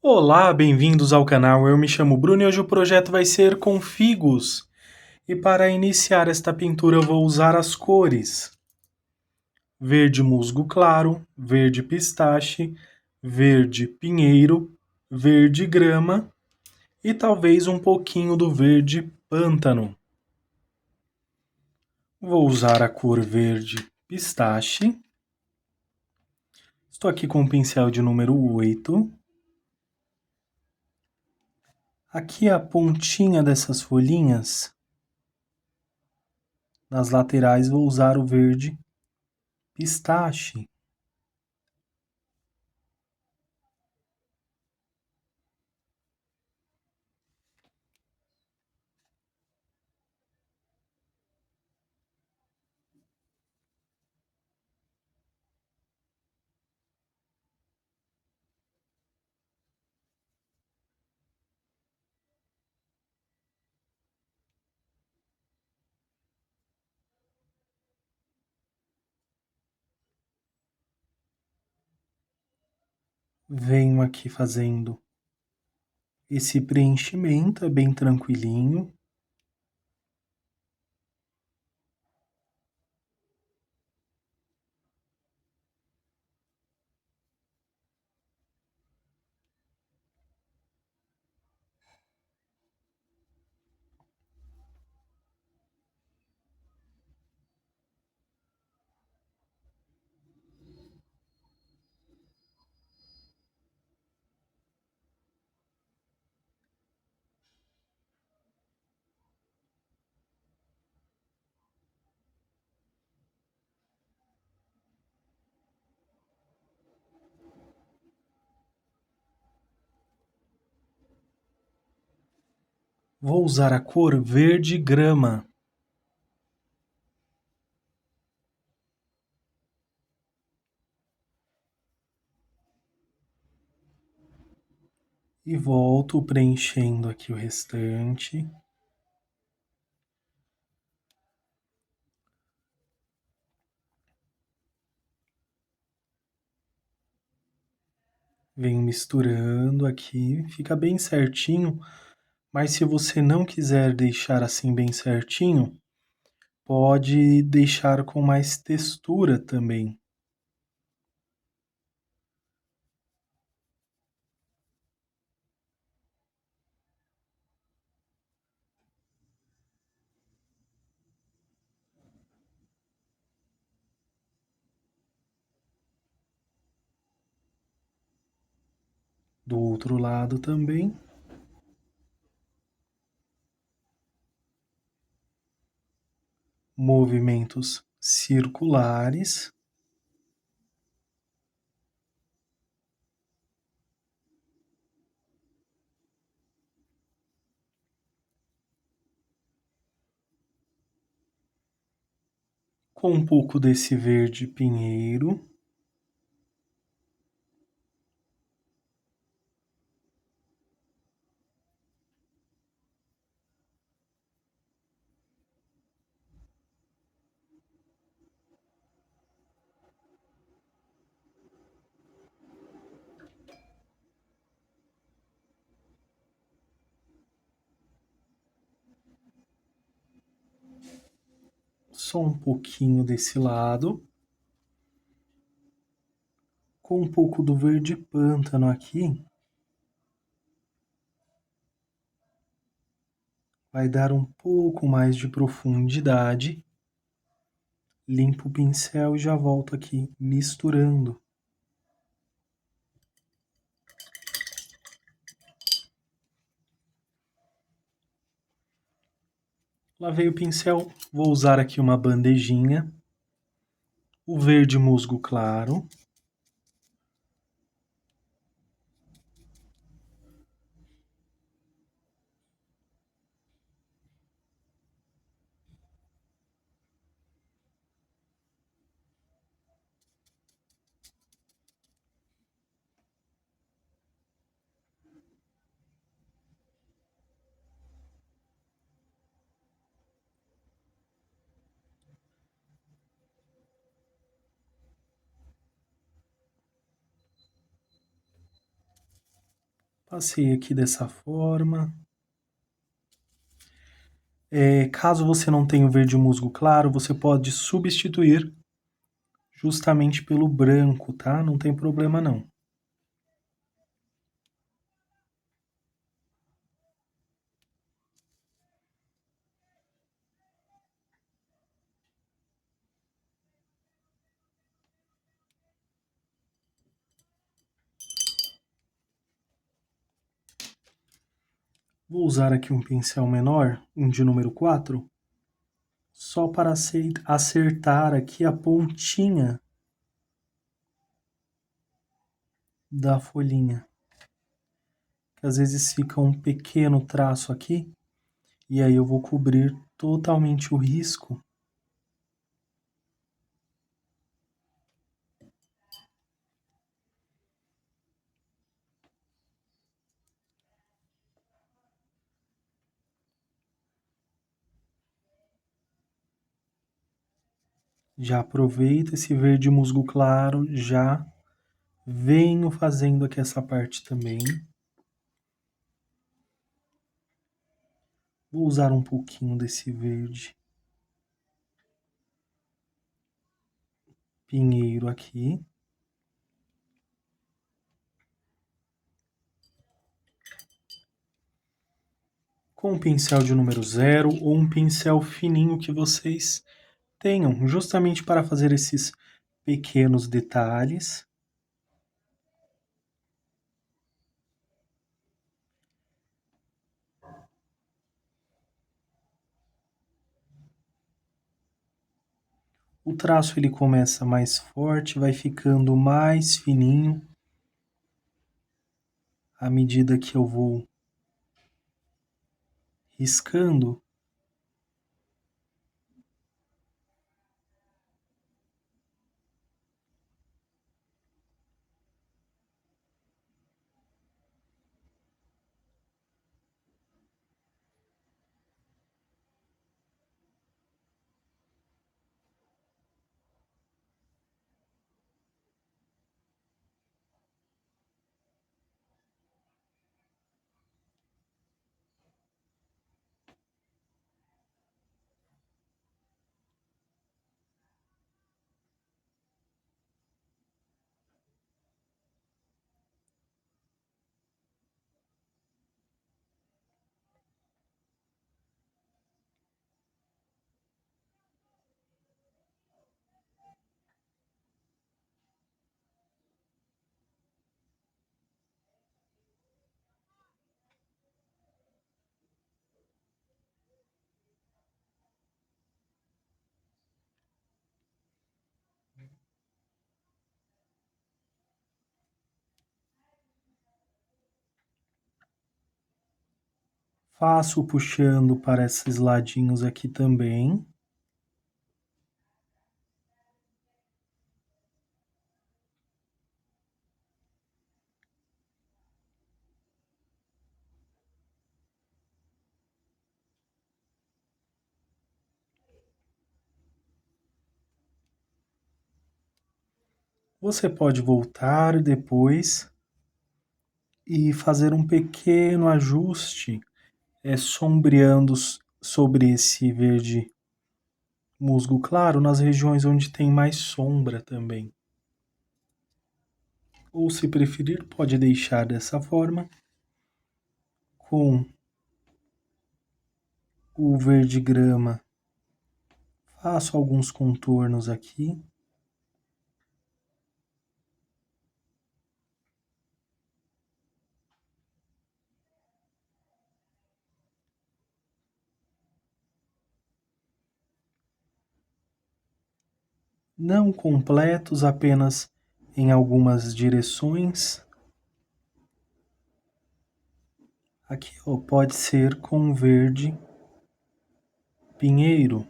Olá, bem-vindos ao canal. Eu me chamo Bruno e hoje o projeto vai ser com figos. E para iniciar esta pintura eu vou usar as cores verde musgo claro, verde pistache, verde pinheiro, verde grama e talvez um pouquinho do verde pântano. Vou usar a cor verde pistache. Estou aqui com o pincel de número 8. Aqui a pontinha dessas folhinhas, nas laterais vou usar o verde pistache. Venho aqui fazendo esse preenchimento, é bem tranquilinho. Vou usar a cor verde grama. E volto preenchendo aqui o restante. Venho misturando aqui, fica bem certinho, mas se você não quiser deixar assim bem certinho, pode deixar com mais textura também. Do outro lado também. Movimentos circulares. Com um pouco desse verde pinheiro. Só um pouquinho desse lado. Com um pouco do verde pântano aqui, vai dar um pouco mais de profundidade. Limpo o pincel e já volto aqui misturando. Lavei o pincel, vou usar aqui uma bandejinha. O verde musgo claro. Passei aqui dessa forma. Caso você não tenha o verde musgo claro, você pode substituir justamente pelo branco, tá? Não tem problema não. Vou usar aqui um pincel menor, um de número 4, só para acertar aqui a pontinha da folhinha. Que às vezes fica um pequeno traço aqui, e aí eu vou cobrir totalmente o risco. Já aproveito esse verde musgo claro, já venho fazendo aqui essa parte também. Vou usar um pouquinho desse verde pinheiro aqui. Com um pincel de número 0 ou um pincel fininho que vocês tenham, justamente para fazer esses pequenos detalhes. O traço ele começa mais forte, vai ficando mais fininho à medida que eu vou riscando. Faço puxando para esses ladinhos aqui também. Você pode voltar depois e fazer um pequeno ajuste, sombreando sobre esse verde musgo claro nas regiões onde tem mais sombra também. Ou, se preferir, pode deixar dessa forma, com o verde grama. Faço alguns contornos aqui. Não completos, apenas em algumas direções. Aqui, ó, pode ser com verde pinheiro.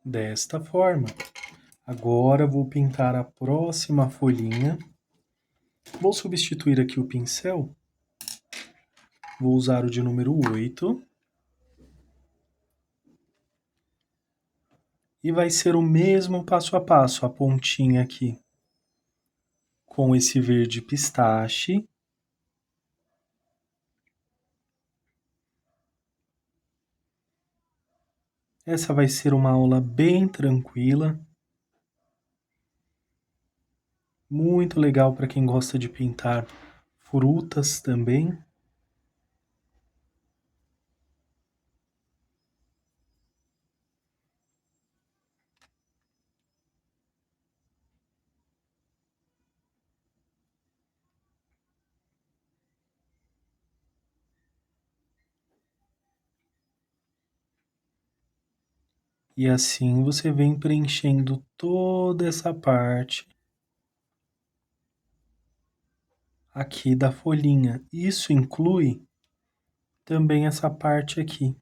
Desta forma. Agora vou pintar a próxima folhinha Vou substituir aqui o pincel. Vou usar o de número 8. E vai ser o mesmo passo a passo, a pontinha aqui com esse verde pistache. Essa vai ser uma aula bem tranquila. Muito legal para quem gosta de pintar frutas também. E assim você vem preenchendo toda essa parte aqui da folhinha. Isso inclui também essa parte aqui.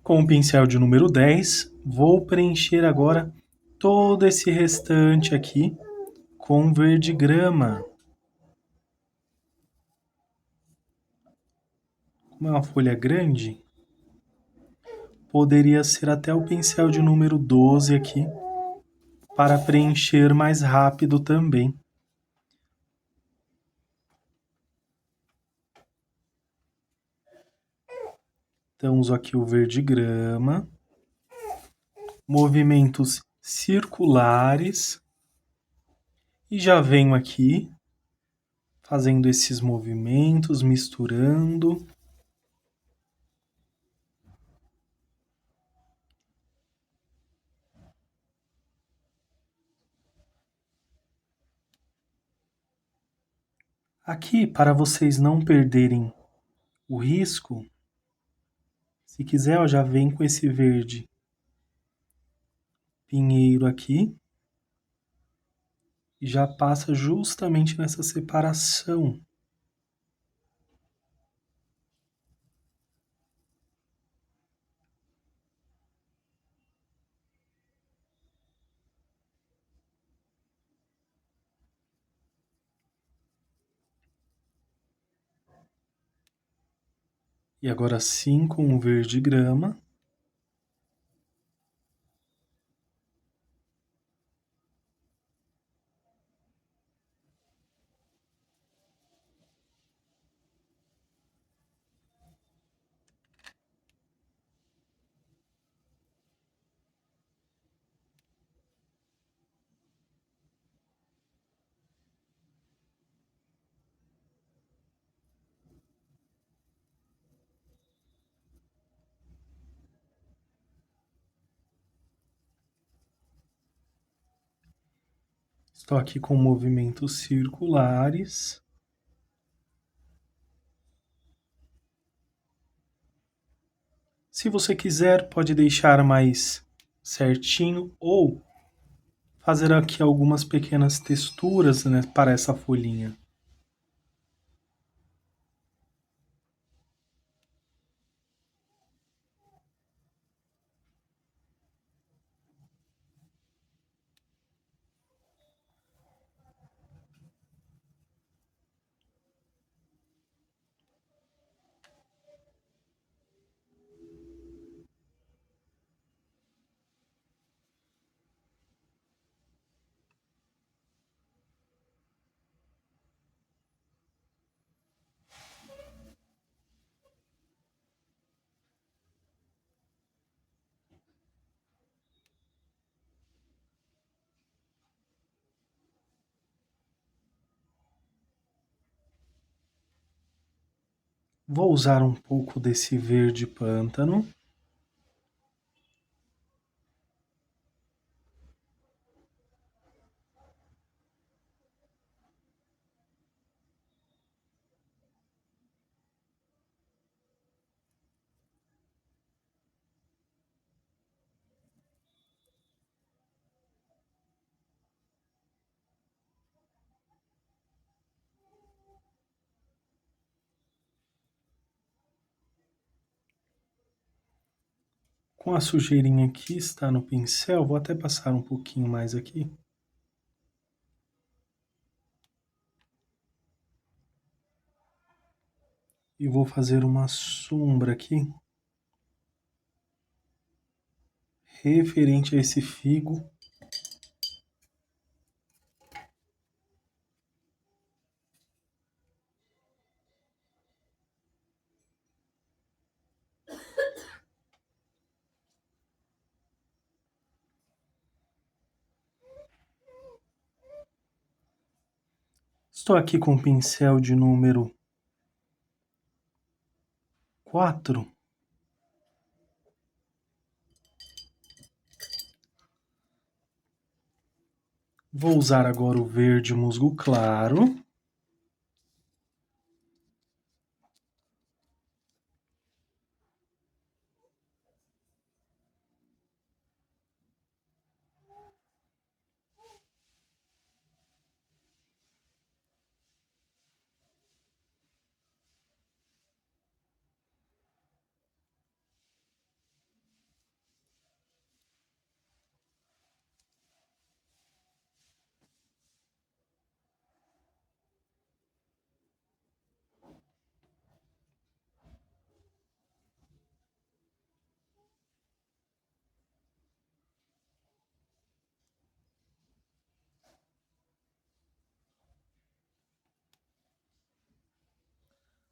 Com o pincel de número 10, vou preencher agora todo esse restante aqui com verde grama. Como é uma folha grande, poderia ser até o pincel de número 12 aqui, para preencher mais rápido também. Então, uso aqui o verde grama, movimentos circulares, e já venho aqui fazendo esses movimentos, misturando. Aqui, para vocês não perderem o risco, se quiser, eu já venho com esse verde pinheiro aqui e já passa justamente nessa separação. E agora sim, com o verde grama. Estou aqui com movimentos circulares. Se você quiser, pode deixar mais certinho ou fazer aqui algumas pequenas texturas, né, para essa folhinha. Vou usar um pouco desse verde pântano. Com a sujeirinha que está no pincel, vou até passar um pouquinho mais aqui. E vou fazer uma sombra aqui, referente a esse figo. Estou aqui com o pincel de número 4. Vou usar agora o verde musgo claro.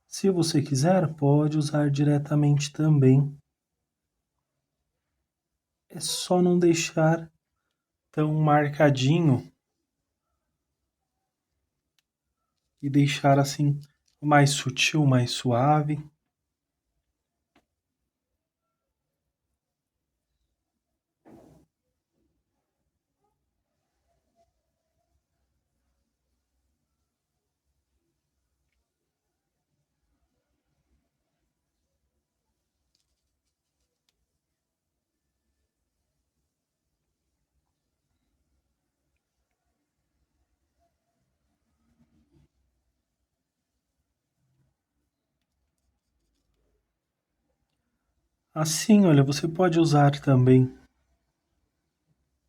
Se você quiser, pode usar diretamente também. É só não deixar tão marcadinho e deixar assim mais sutil, mais suave. Assim, olha, você pode usar também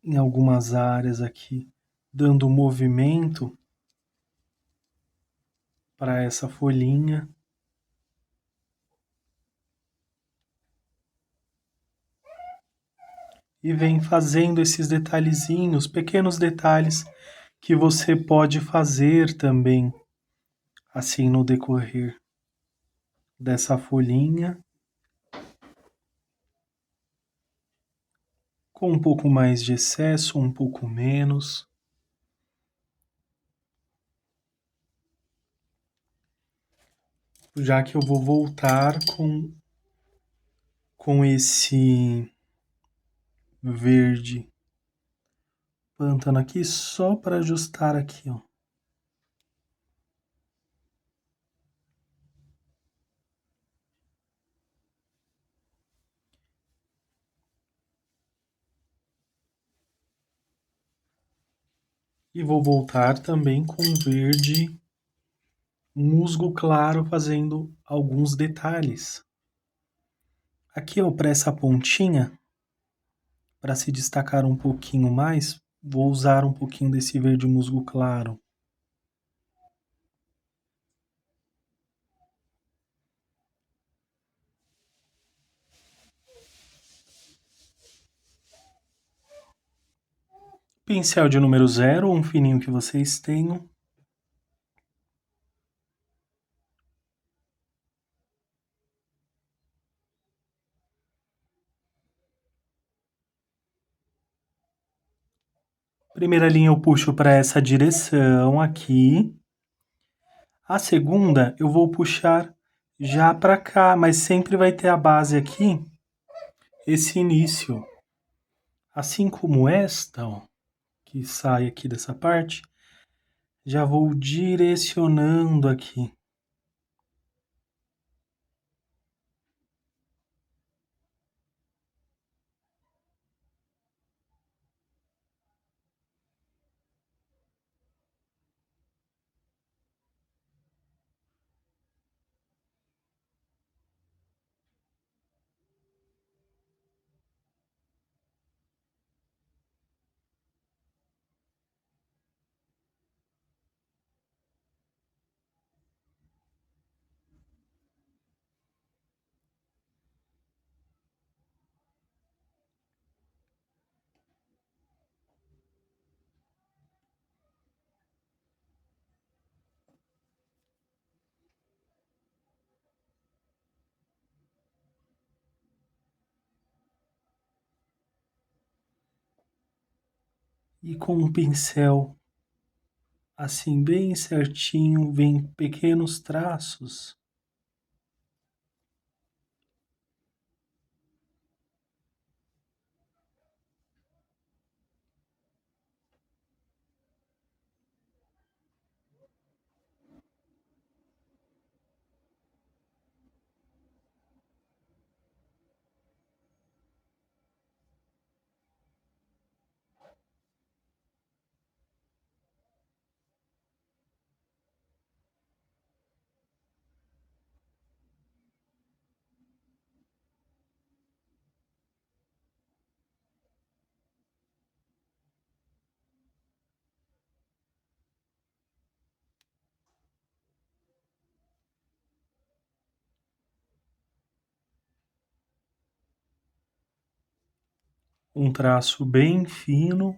em algumas áreas aqui, dando movimento para essa folhinha. E vem fazendo esses detalhezinhos, pequenos detalhes que você pode fazer também, assim no decorrer dessa folhinha, com um pouco mais de excesso, um pouco menos. Já que eu vou voltar com esse verde pântano aqui, só para ajustar aqui, ó. E vou voltar também com verde musgo claro, fazendo alguns detalhes. Aqui, ó, para essa pontinha, para se destacar um pouquinho mais, vou usar um pouquinho desse verde musgo claro. Pincel de número 0, um fininho que vocês tenham. Primeira linha eu puxo para essa direção aqui. A segunda eu vou puxar já para cá, mas sempre vai ter a base aqui, esse início. Assim como esta, ó, que sai aqui dessa parte, já vou direcionando aqui. E com um pincel assim bem certinho, vem pequenos traços. Um traço bem fino.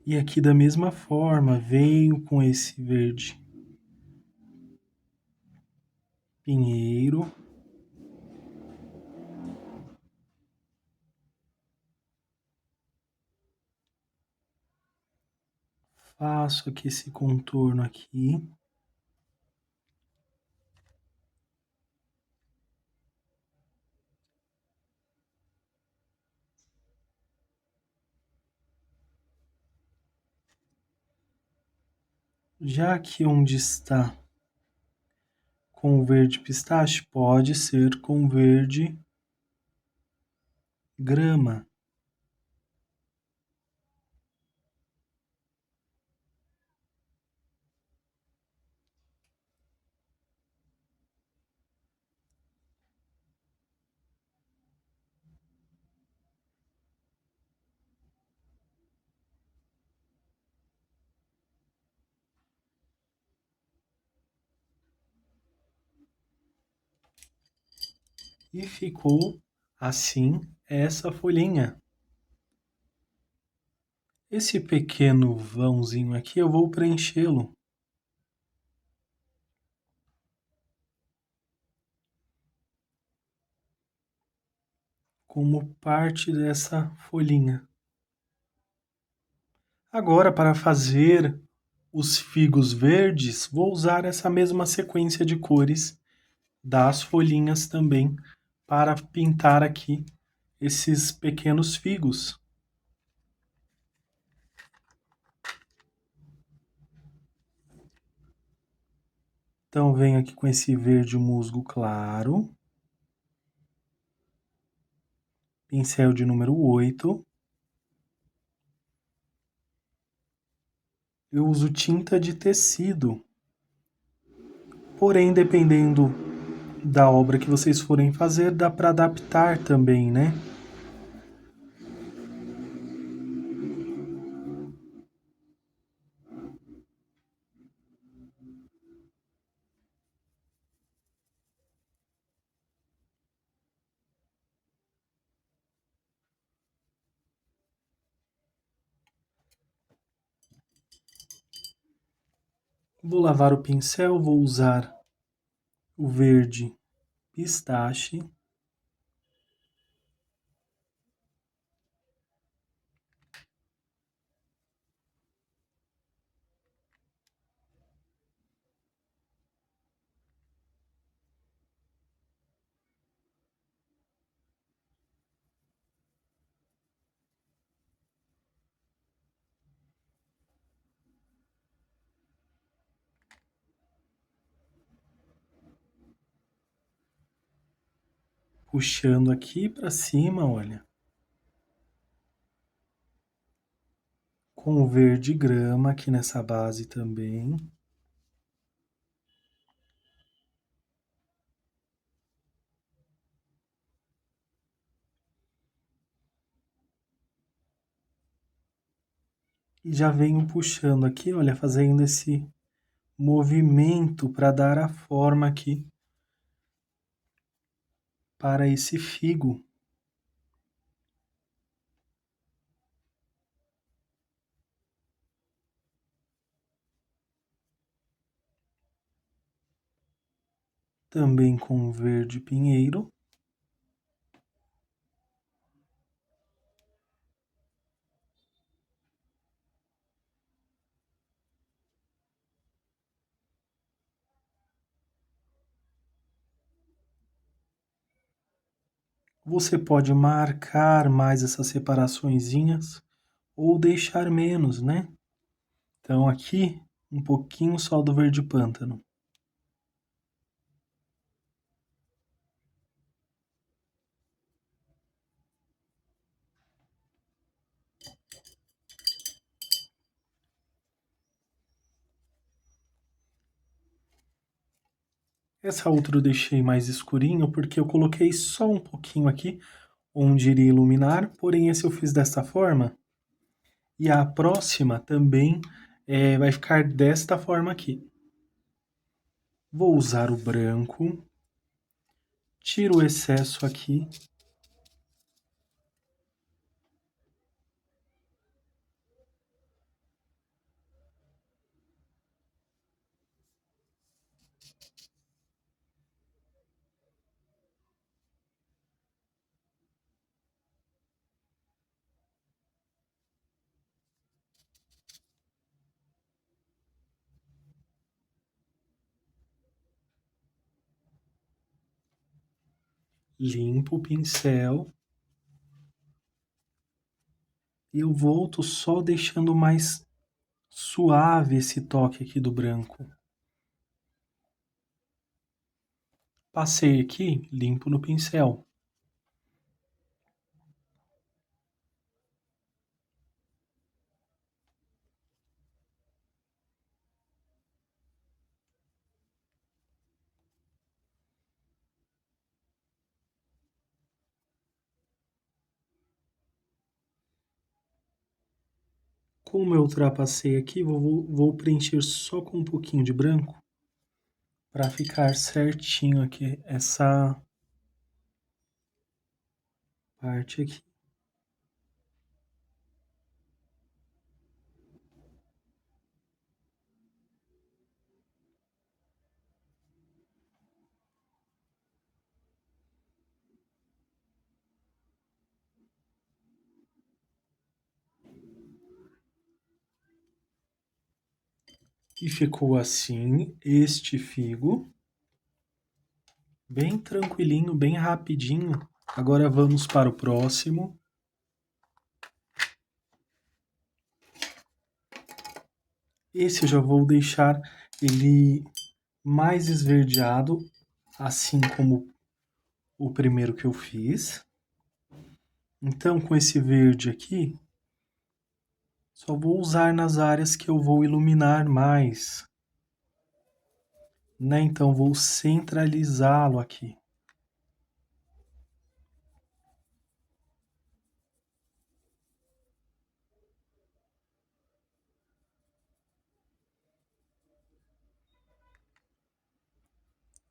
E aqui da mesma forma, venho com esse verde pinheiro. Faço aqui esse contorno aqui. Já aqui onde está com verde pistache, pode ser com verde grama. E ficou assim essa folhinha. Esse pequeno vãozinho aqui eu vou preenchê-lo como parte dessa folhinha. Agora, para fazer os figos verdes, vou usar essa mesma sequência de cores das folhinhas também para pintar aqui esses pequenos figos. Então, venho aqui com esse verde musgo claro, pincel de número 8. Eu uso tinta de tecido, porém, dependendo da obra que vocês forem fazer, dá para adaptar também, né? Vou lavar o pincel, vou usar o verde pistache. Puxando aqui para cima, olha. Com o verde grama aqui nessa base também. E já venho puxando aqui, olha, fazendo esse movimento para dar a forma aqui para esse figo. Também com verde pinheiro. Você pode marcar mais essas separaçõezinhas ou deixar menos, né? Então aqui, um pouquinho só do verde pântano. Essa outra eu deixei mais escurinho porque eu coloquei só um pouquinho aqui onde iria iluminar, porém esse eu fiz desta forma. E a próxima também vai ficar desta forma aqui. Vou usar o branco, tiro o excesso aqui. Limpo o pincel. E eu volto só deixando mais suave esse toque aqui do branco. Passei aqui, limpo no pincel. Como eu ultrapassei aqui, vou preencher só com um pouquinho de branco para ficar certinho aqui essa parte aqui. E ficou assim este figo, bem tranquilinho, bem rapidinho. Agora vamos para o próximo. Esse eu já vou deixar ele mais esverdeado, assim como o primeiro que eu fiz. Então, com esse verde aqui, só vou usar nas áreas que eu vou iluminar mais, né? Então, vou centralizá-lo aqui.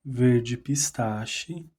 Verde pistache.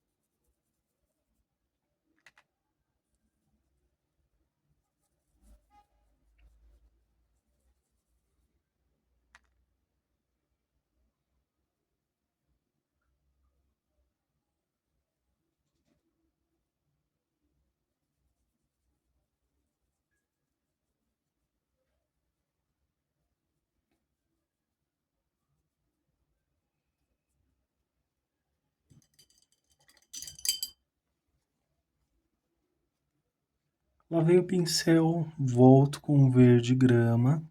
Lavei o pincel, volto com o verde grama.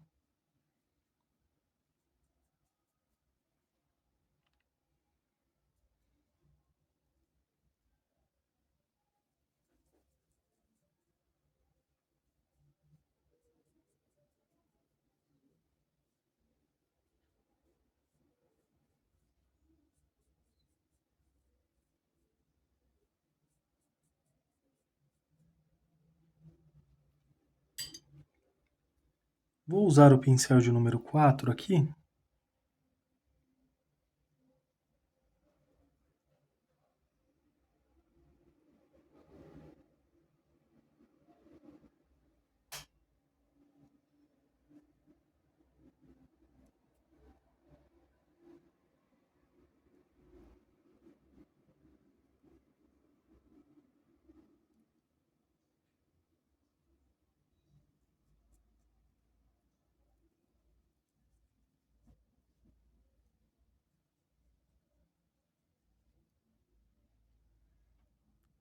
Vou usar o pincel de número 4 aqui.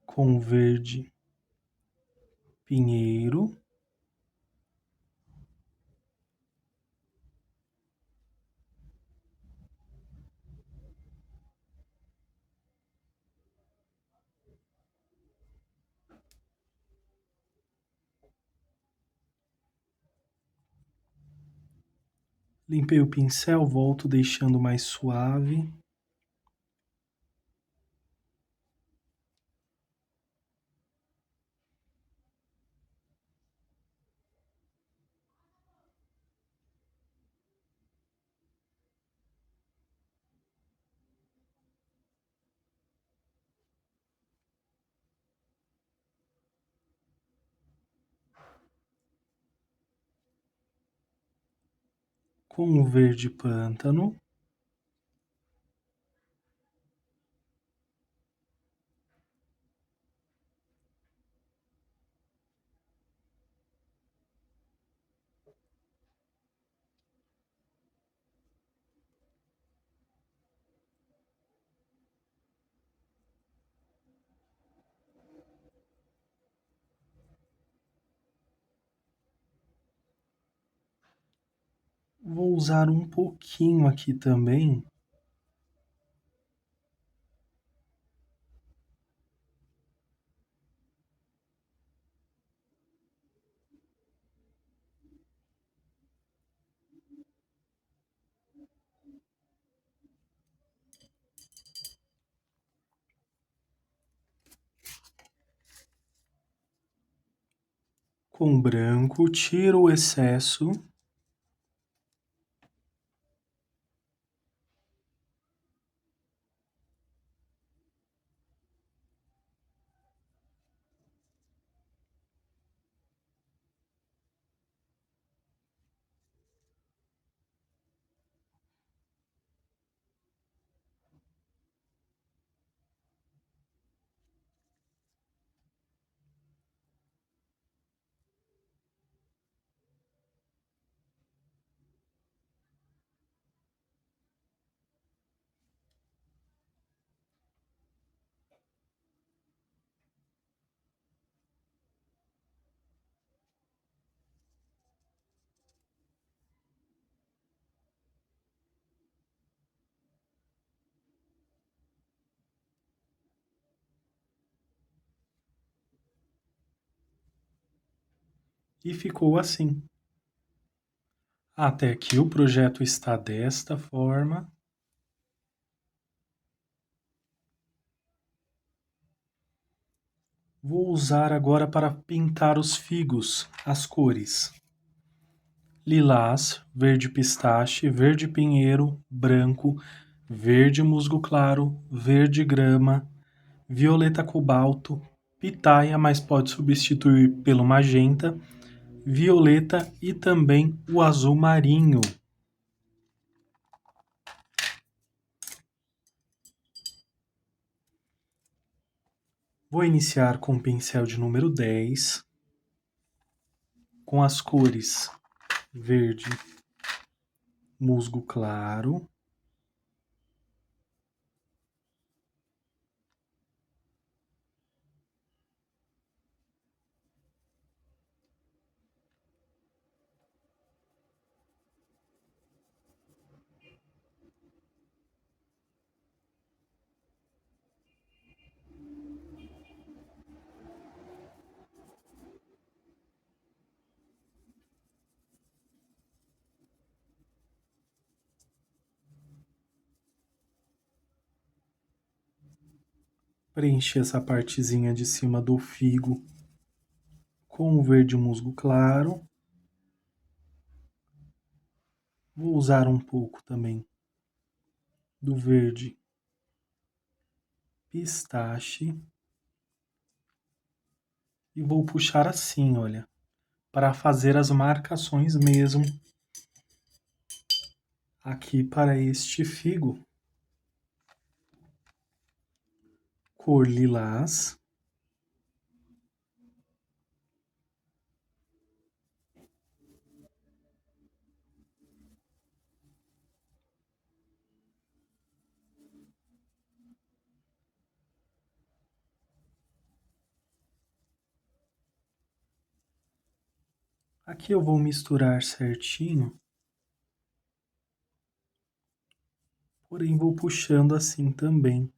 Com verde pinheiro. Limpei o pincel, volto deixando mais suave. Com o verde pântano. Vou usar um pouquinho aqui também com branco, tiro o excesso. E ficou assim. Até aqui o projeto está desta forma. Vou usar agora para pintar os figos as cores: lilás, verde pistache, verde pinheiro, branco, verde musgo claro, verde grama, violeta cobalto, pitaia, mas pode substituir pelo magenta, violeta e também o azul marinho. Vou iniciar com o pincel de número 10, com as cores verde, musgo claro, preencher essa partezinha de cima do figo com o verde musgo claro. Vou usar um pouco também do verde pistache e vou puxar assim, olha, para fazer as marcações mesmo aqui para este figo. Cor lilás. Aqui eu vou misturar certinho, porém vou puxando assim também.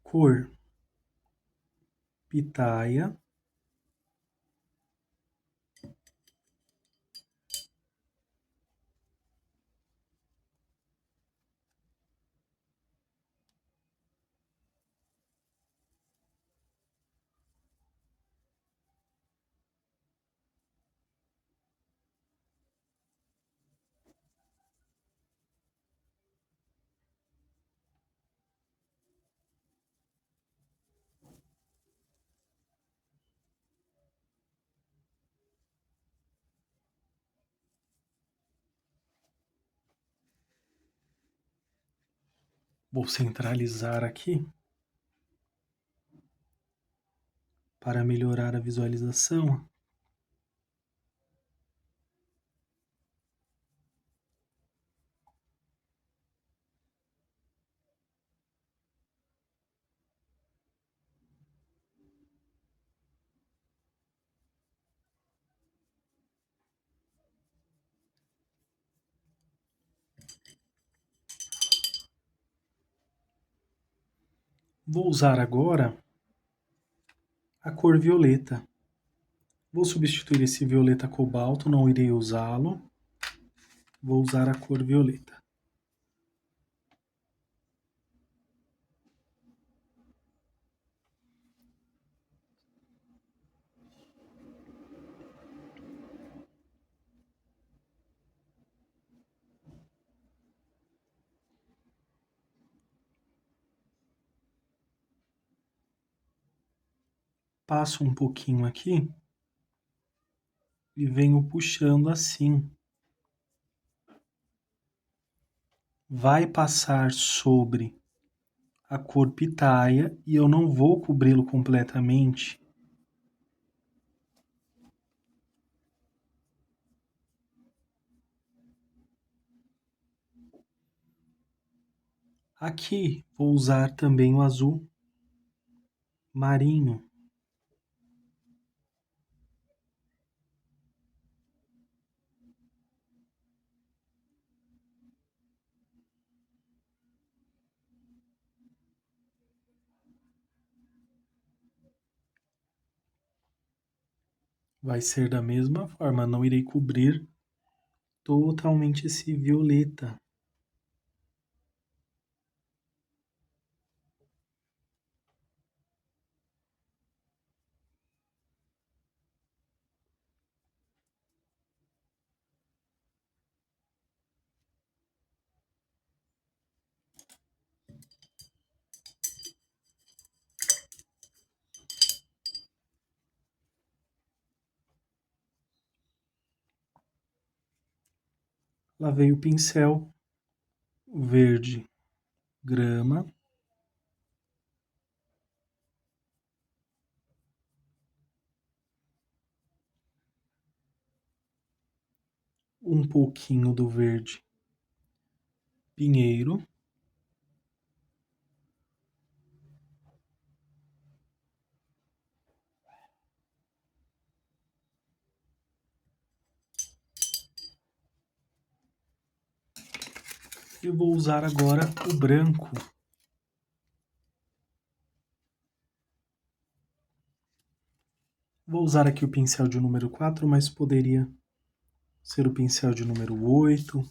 Cor pitaia. Vou centralizar aqui para melhorar a visualização. Vou usar agora a cor violeta. Vou substituir esse violeta cobalto, não irei usá-lo. Vou usar a cor violeta. Passo um pouquinho aqui e venho puxando assim. Vai passar sobre a cor pitaia e eu não vou cobri-lo completamente. Aqui vou usar também o azul marinho. Vai ser da mesma forma, não irei cobrir totalmente esse violeta. Lavei o pincel verde grama. Um pouquinho do verde pinheiro. E vou usar agora o branco. Vou usar aqui o pincel de número 4, mas poderia Ser o pincel de número 8.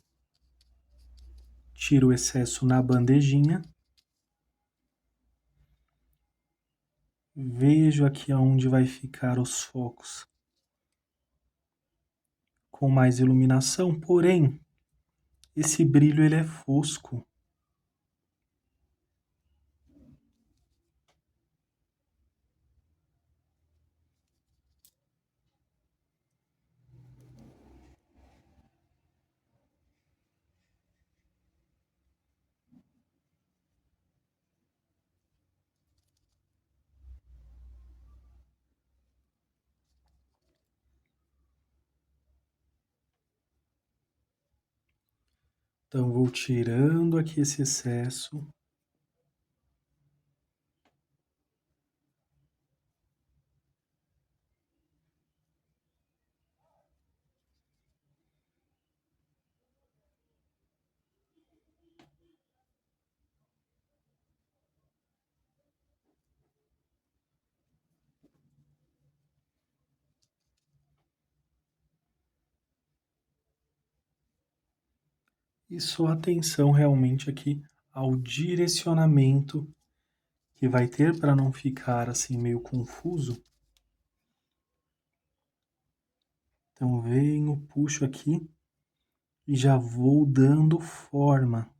Tiro o excesso na bandejinha. Vejo aqui aonde vai ficar os focos com mais iluminação, porém, esse brilho ele é fosco. Então, vou tirando aqui esse excesso. E só atenção realmente aqui ao direcionamento que vai ter para não ficar assim meio confuso. Então venho, puxo aqui e já vou dando forma.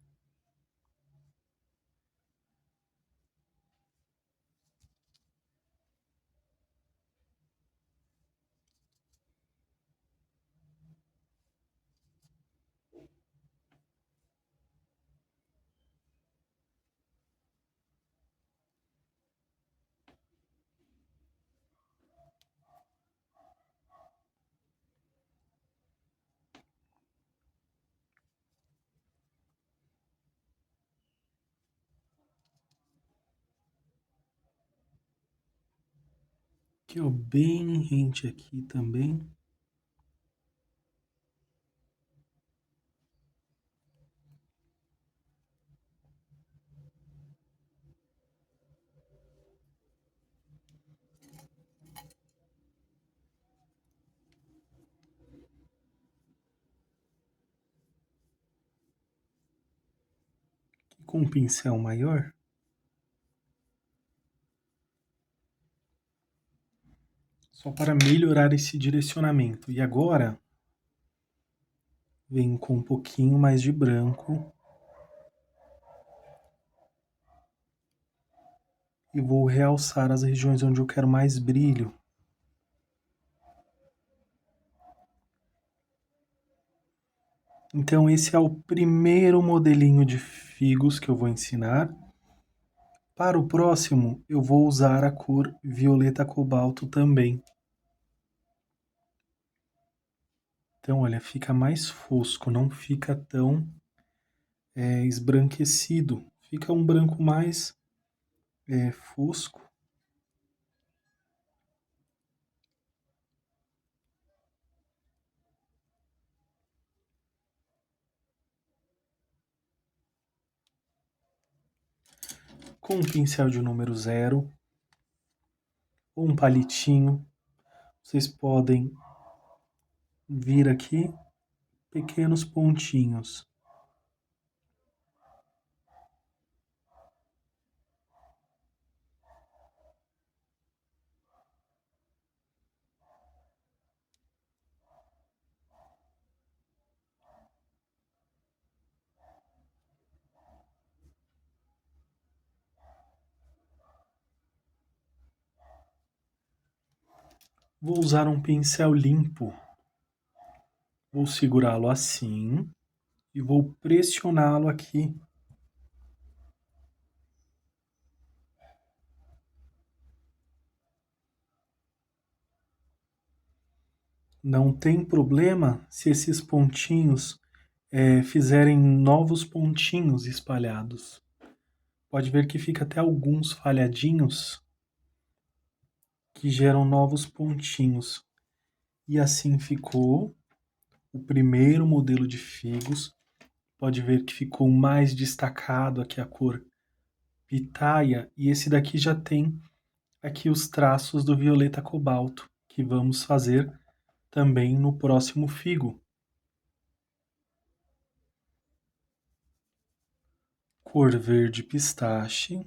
Aqui, ó, bem rente aqui também. Aqui com um pincel maior. Só para melhorar esse direcionamento. E agora, venho com um pouquinho mais de branco. E vou realçar as regiões onde eu quero mais brilho. Então esse é o primeiro modelinho de figos que eu vou ensinar. Para o próximo, eu vou usar a cor violeta cobalto também. Então, olha, fica mais fosco, não fica tão esbranquecido. Fica um branco mais fosco. Com um pincel de número 0 ou um palitinho, vocês podem vir aqui pequenos pontinhos. Vou usar um pincel limpo. Vou segurá-lo assim e vou pressioná-lo aqui. Não tem problema se esses pontinhos fizerem novos pontinhos espalhados. Pode ver que fica até alguns falhadinhos que geram novos pontinhos. E assim ficou o primeiro modelo de figos. Pode ver que ficou mais destacado aqui a cor pitaia. E esse daqui já tem aqui os traços do violeta cobalto, que vamos fazer também no próximo figo. cor verde pistache,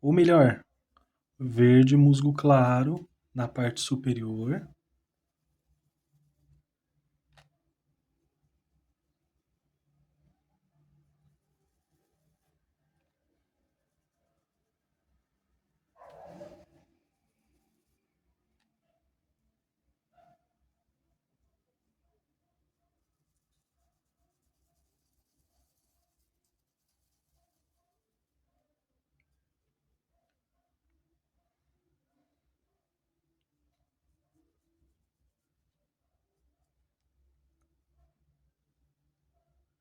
ou melhor, verde musgo claro na parte superior,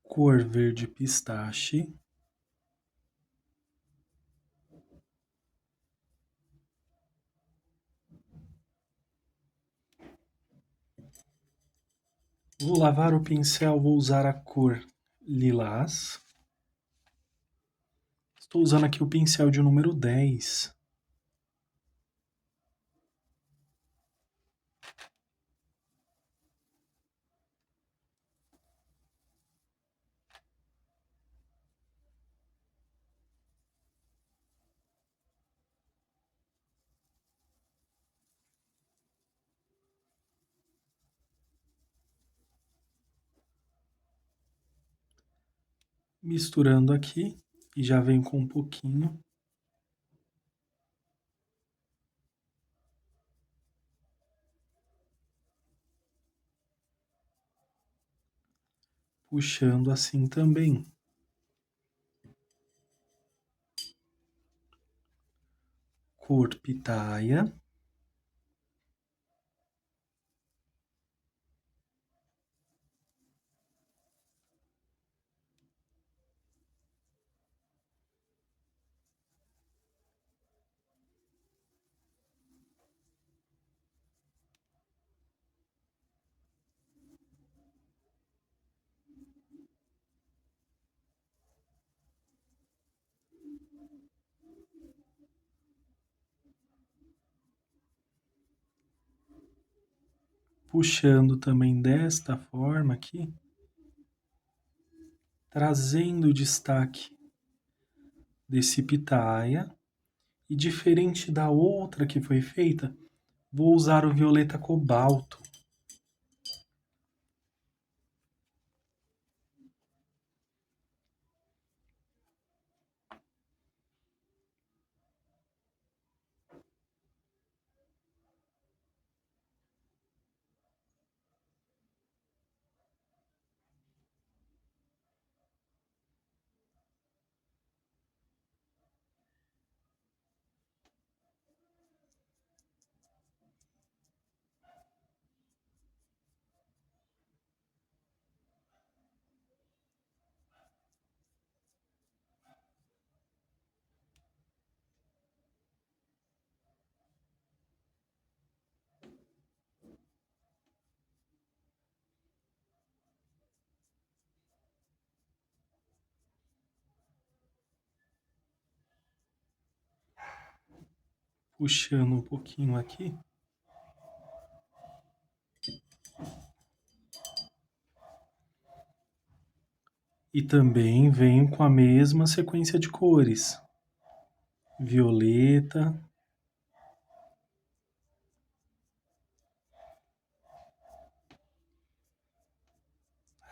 cor verde pistache, vou lavar o pincel, vou usar a cor lilás. Estou usando aqui o pincel de número 10. Misturando aqui e já venho com um pouquinho. Puxando assim também. Cor pitaia. Puxando também desta forma aqui, trazendo o destaque desse pitaia. E diferente da outra que foi feita, vou usar o violeta cobalto. Puxando um pouquinho aqui. E também venho com a mesma sequência de cores. Violeta.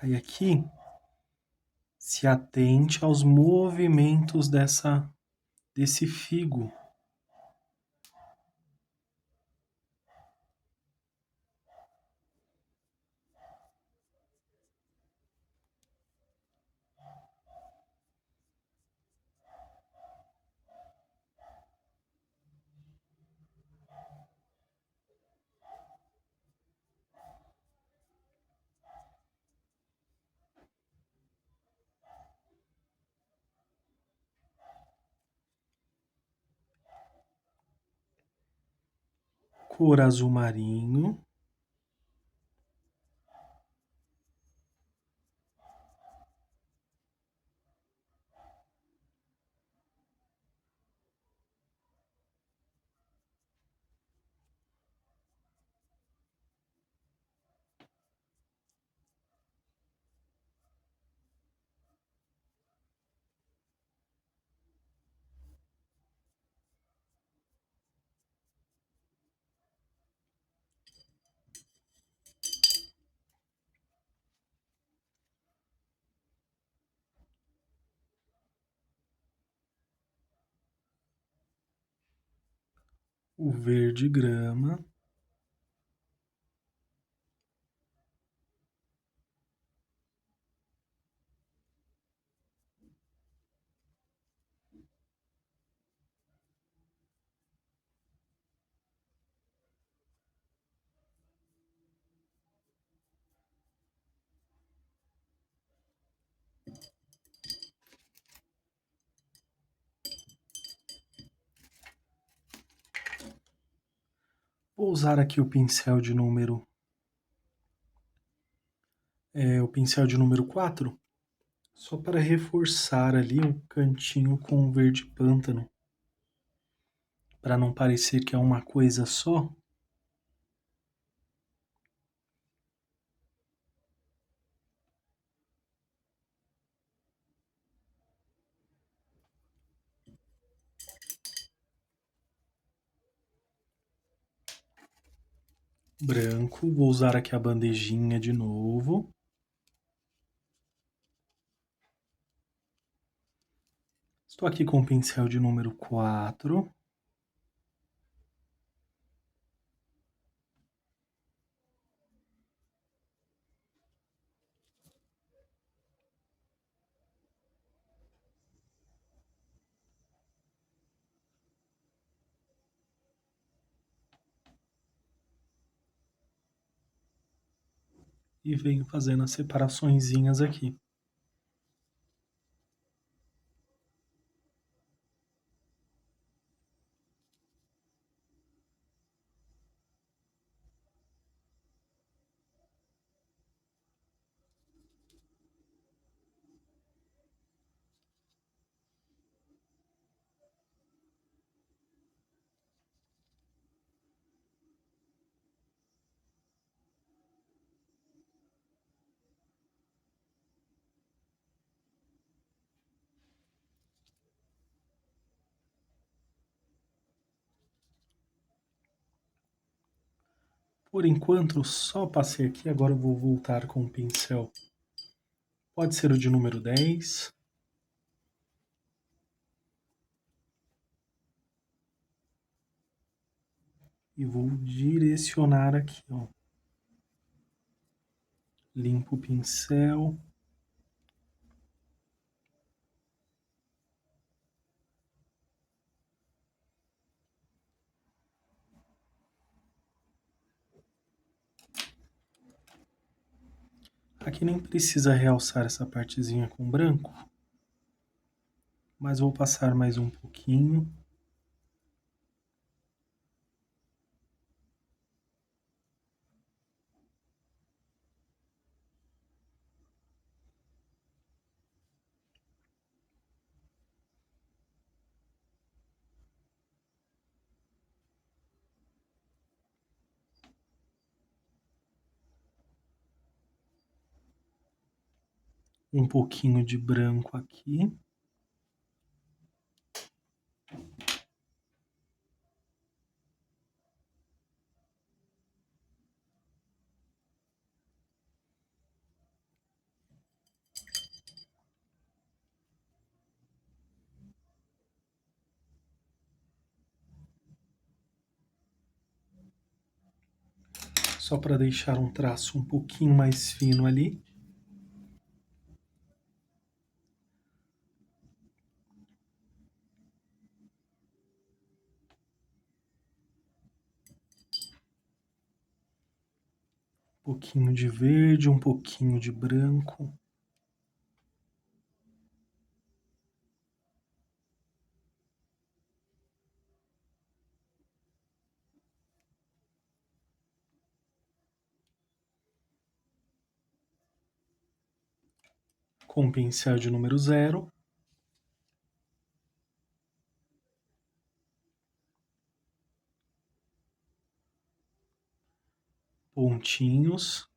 Aí aqui, se atente aos movimentos desse figo. Cor azul marinho. o verde grama, vou usar aqui o pincel de número, o pincel de número 4, só para reforçar ali o cantinho com o verde pântano, para não parecer que é uma coisa só. Branco, vou usar aqui a bandejinha de novo. Estou aqui com o pincel de número 4. E venho fazendo as separaçõezinhas aqui. Por enquanto, só passei aqui, agora eu vou voltar com o pincel. Pode ser o de número 10. E vou direcionar aqui, ó. Limpo o pincel. Aqui nem precisa realçar essa partezinha com branco, mas vou passar mais um pouquinho. Um pouquinho de branco aqui. Só para deixar um traço um pouquinho mais fino ali. Um pouquinho de verde, um pouquinho de branco. Com o pincel de número 0. Pontinhos.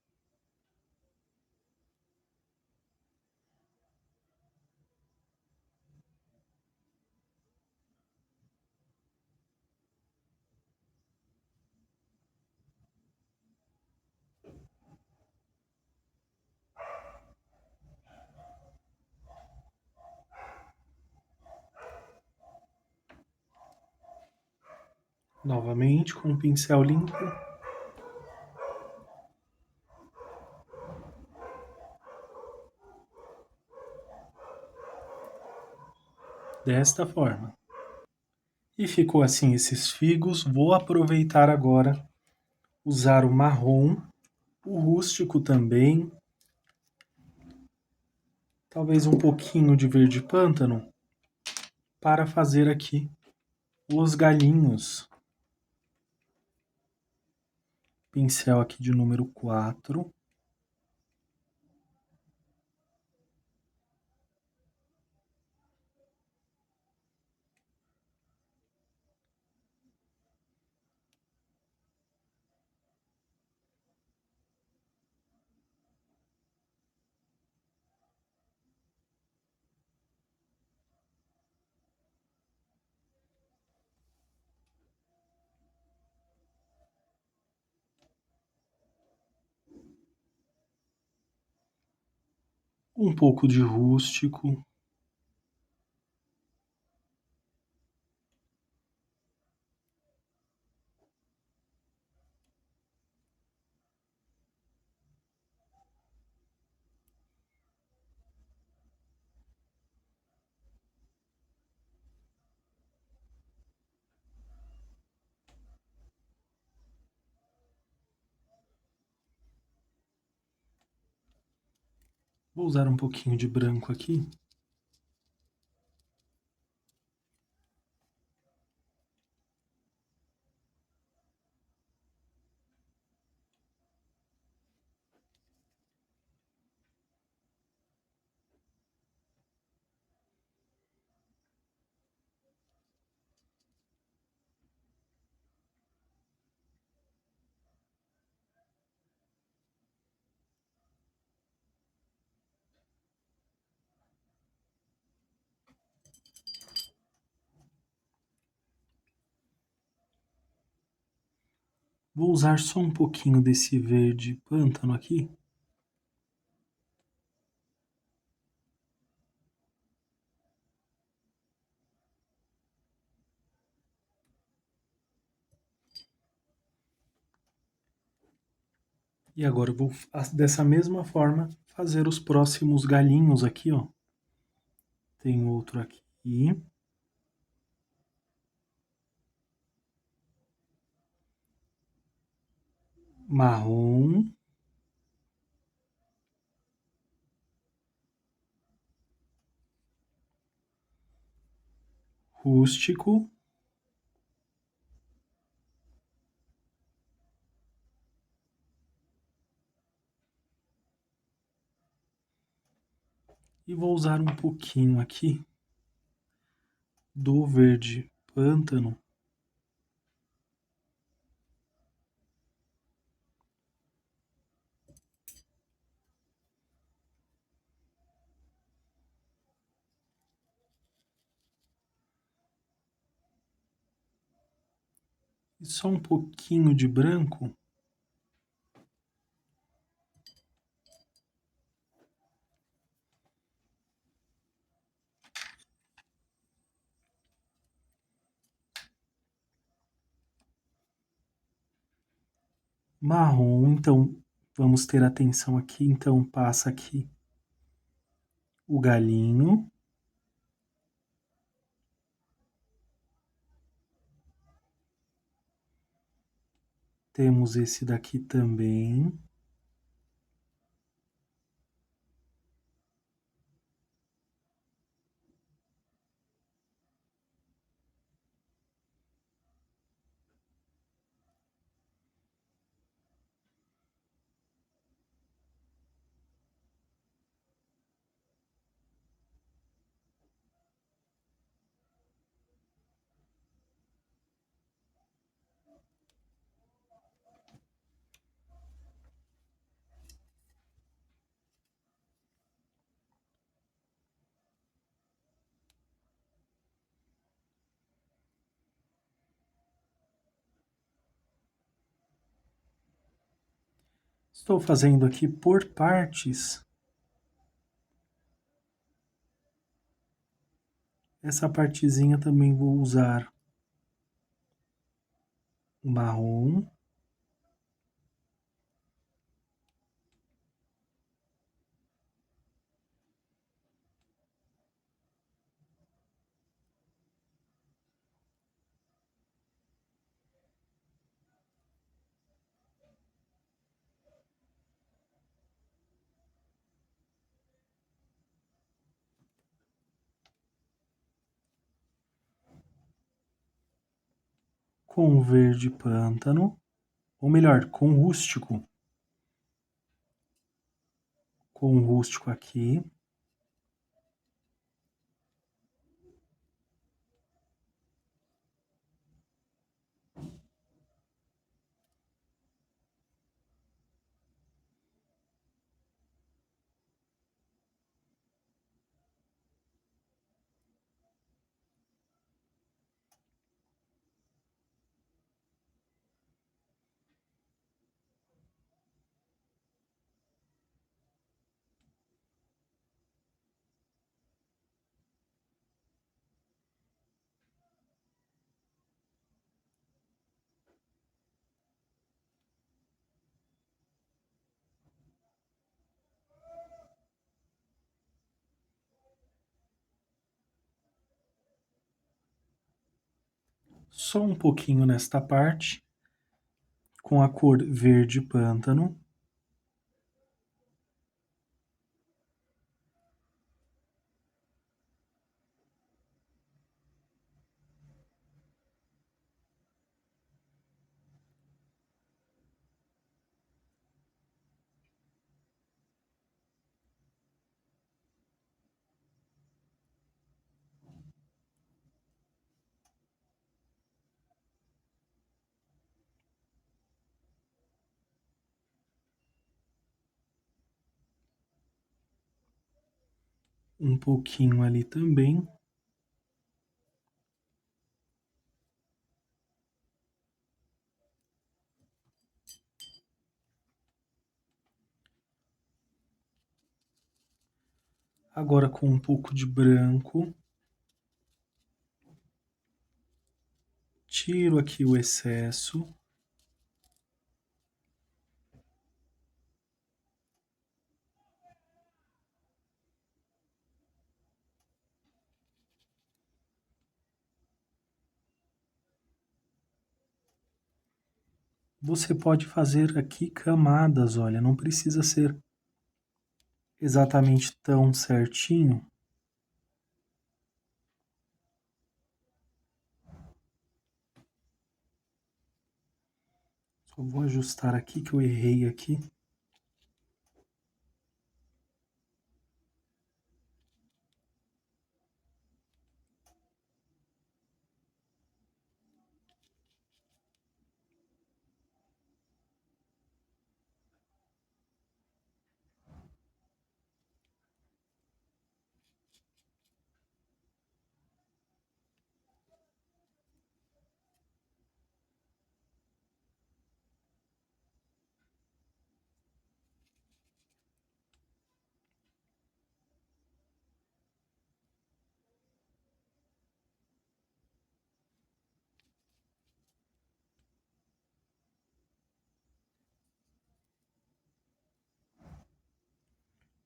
Novamente com o pincel limpo. Desta forma. E ficou assim esses figos. Vou aproveitar agora, usar o marrom, o rústico também, talvez um pouquinho de verde pântano, para fazer aqui os galinhos. Pincel aqui de número 4. Um pouco de rústico. Vou usar um pouquinho de branco aqui. Vou usar só um pouquinho desse verde pântano aqui. E agora eu vou, dessa mesma forma, fazer os próximos galinhos aqui, ó. Tem outro aqui. Marrom. Rústico. E vou usar um pouquinho aqui do verde pântano. E só um pouquinho de branco. Marrom, então vamos ter atenção aqui, então passa aqui o galinho. Temos esse daqui também. Estou fazendo aqui por partes. Essa partezinha também vou usar o marrom, com verde pântano, ou melhor, com rústico aqui. Só um pouquinho nesta parte, com a cor verde pântano. Um pouquinho ali também. Agora com um pouco de branco. Tiro aqui o excesso. Você pode fazer aqui camadas, olha, não precisa ser exatamente tão certinho. Só vou ajustar aqui que eu errei aqui.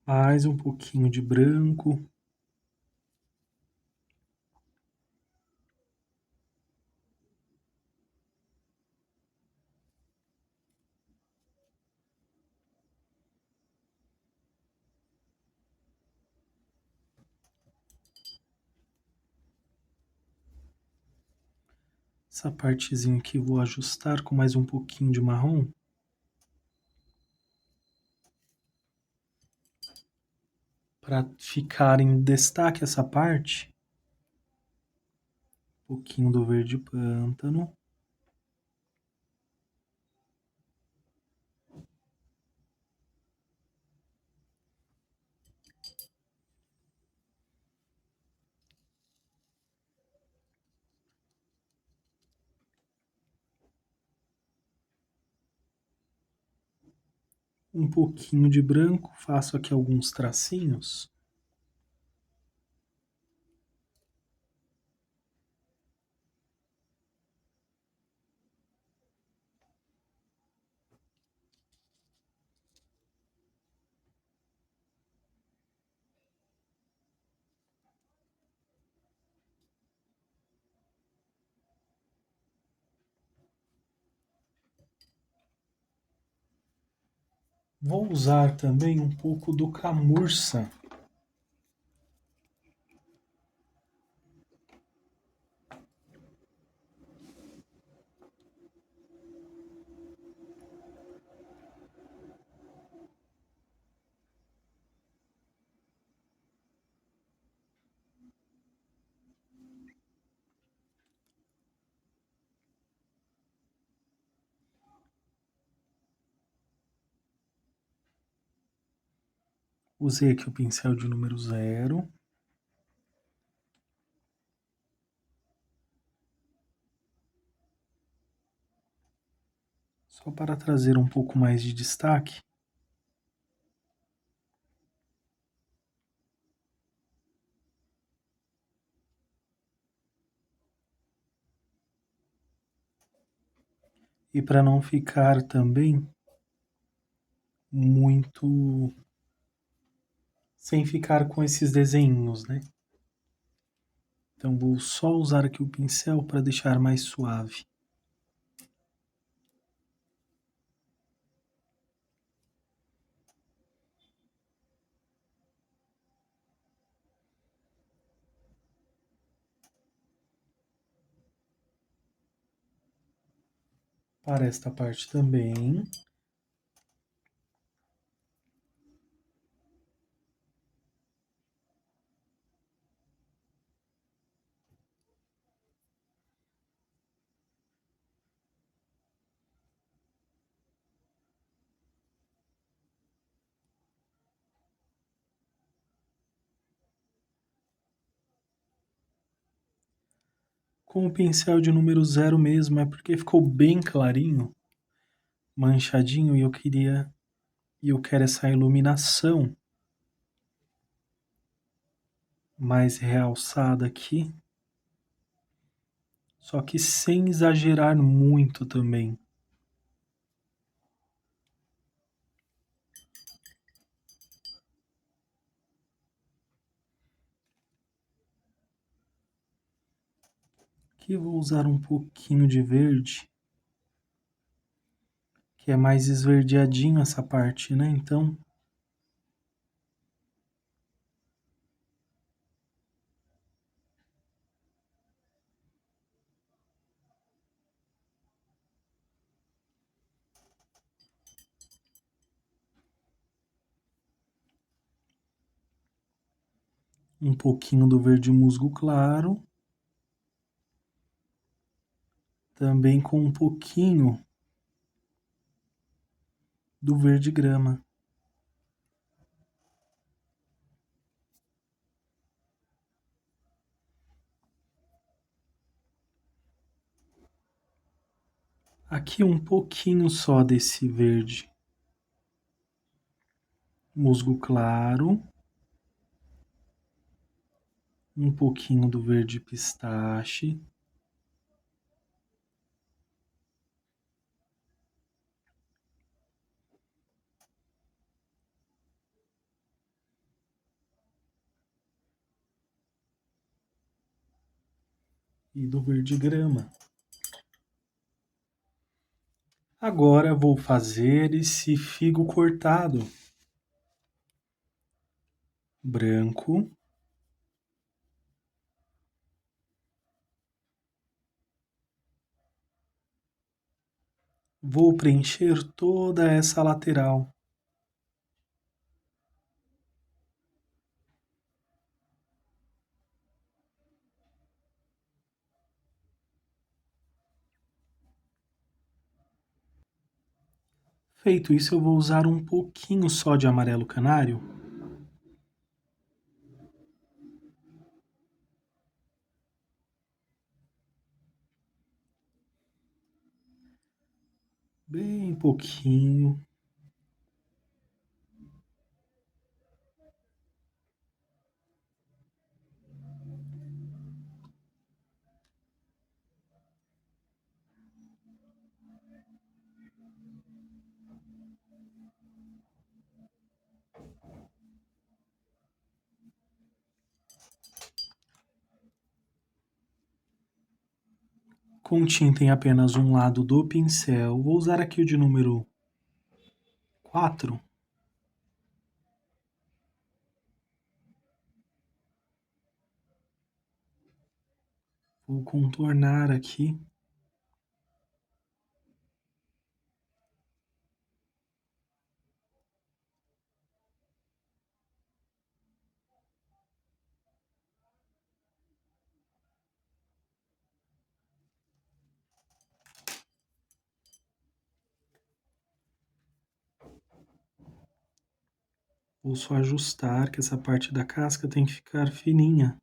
Mais um pouquinho de branco. Essa partezinha aqui eu vou ajustar com mais um pouquinho de marrom. Para ficar em destaque essa parte. Um pouquinho do verde pântano. Um pouquinho de branco, faço aqui alguns tracinhos. Vou usar também um pouco do camurça. Usei aqui o pincel de número 0. Só para trazer um pouco mais de destaque. E para não ficar também muito sem ficar com esses desenhos, né? Então vou só usar aqui o pincel para deixar mais suave. Para esta parte também. Com o pincel de número 0 mesmo, é porque ficou bem clarinho, manchadinho, e eu quero essa iluminação mais realçada aqui, só que sem exagerar muito também. Aqui eu vou usar um pouquinho de verde, que é mais esverdeadinho essa parte, né? Então, um pouquinho do verde musgo claro, também com um pouquinho do verde grama. Aqui um pouquinho só desse verde musgo claro, um pouquinho do verde pistache. E do verde grama. Agora vou fazer esse figo cortado branco. Vou preencher toda essa lateral. Feito isso, eu vou usar um pouquinho só de amarelo canário. Bem pouquinho. Com tinta em apenas um lado do pincel. Vou usar aqui o de número 4. Vou contornar aqui. Vou só ajustar que essa parte da casca tem que ficar fininha.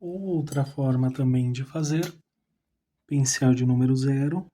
Outra forma também de fazer, pincel de número 0.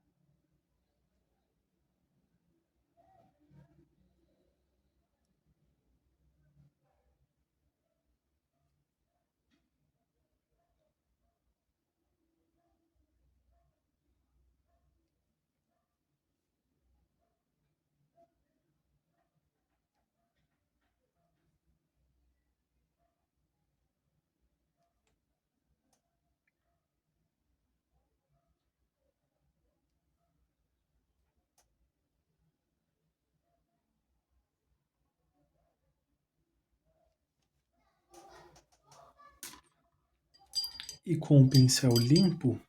E com o pincel limpo,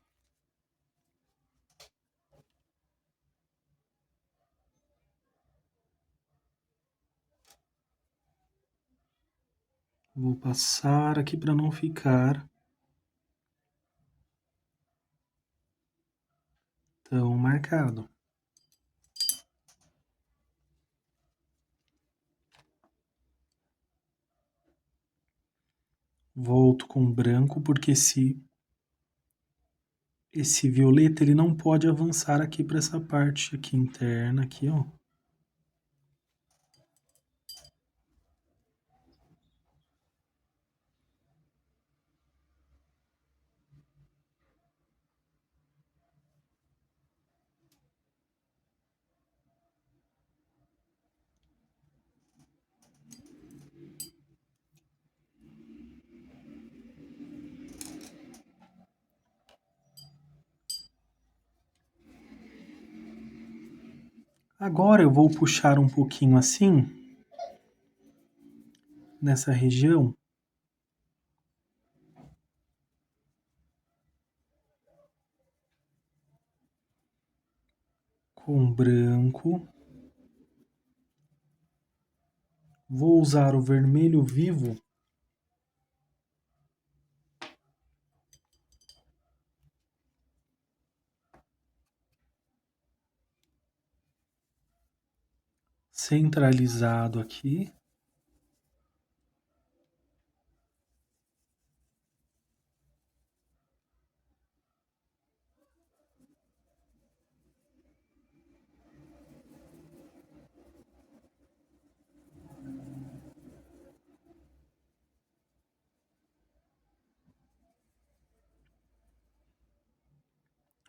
vou passar aqui para não ficar tão marcado. Volto com branco, porque esse violeta ele não pode avançar aqui para essa parte aqui interna, aqui, ó. Agora eu vou puxar um pouquinho assim, nessa região. Com branco. Vou usar o vermelho vivo. Centralizado aqui.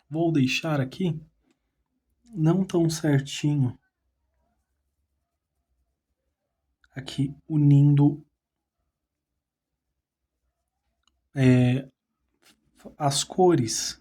Vou deixar aqui não tão certinho, aqui unindo as cores.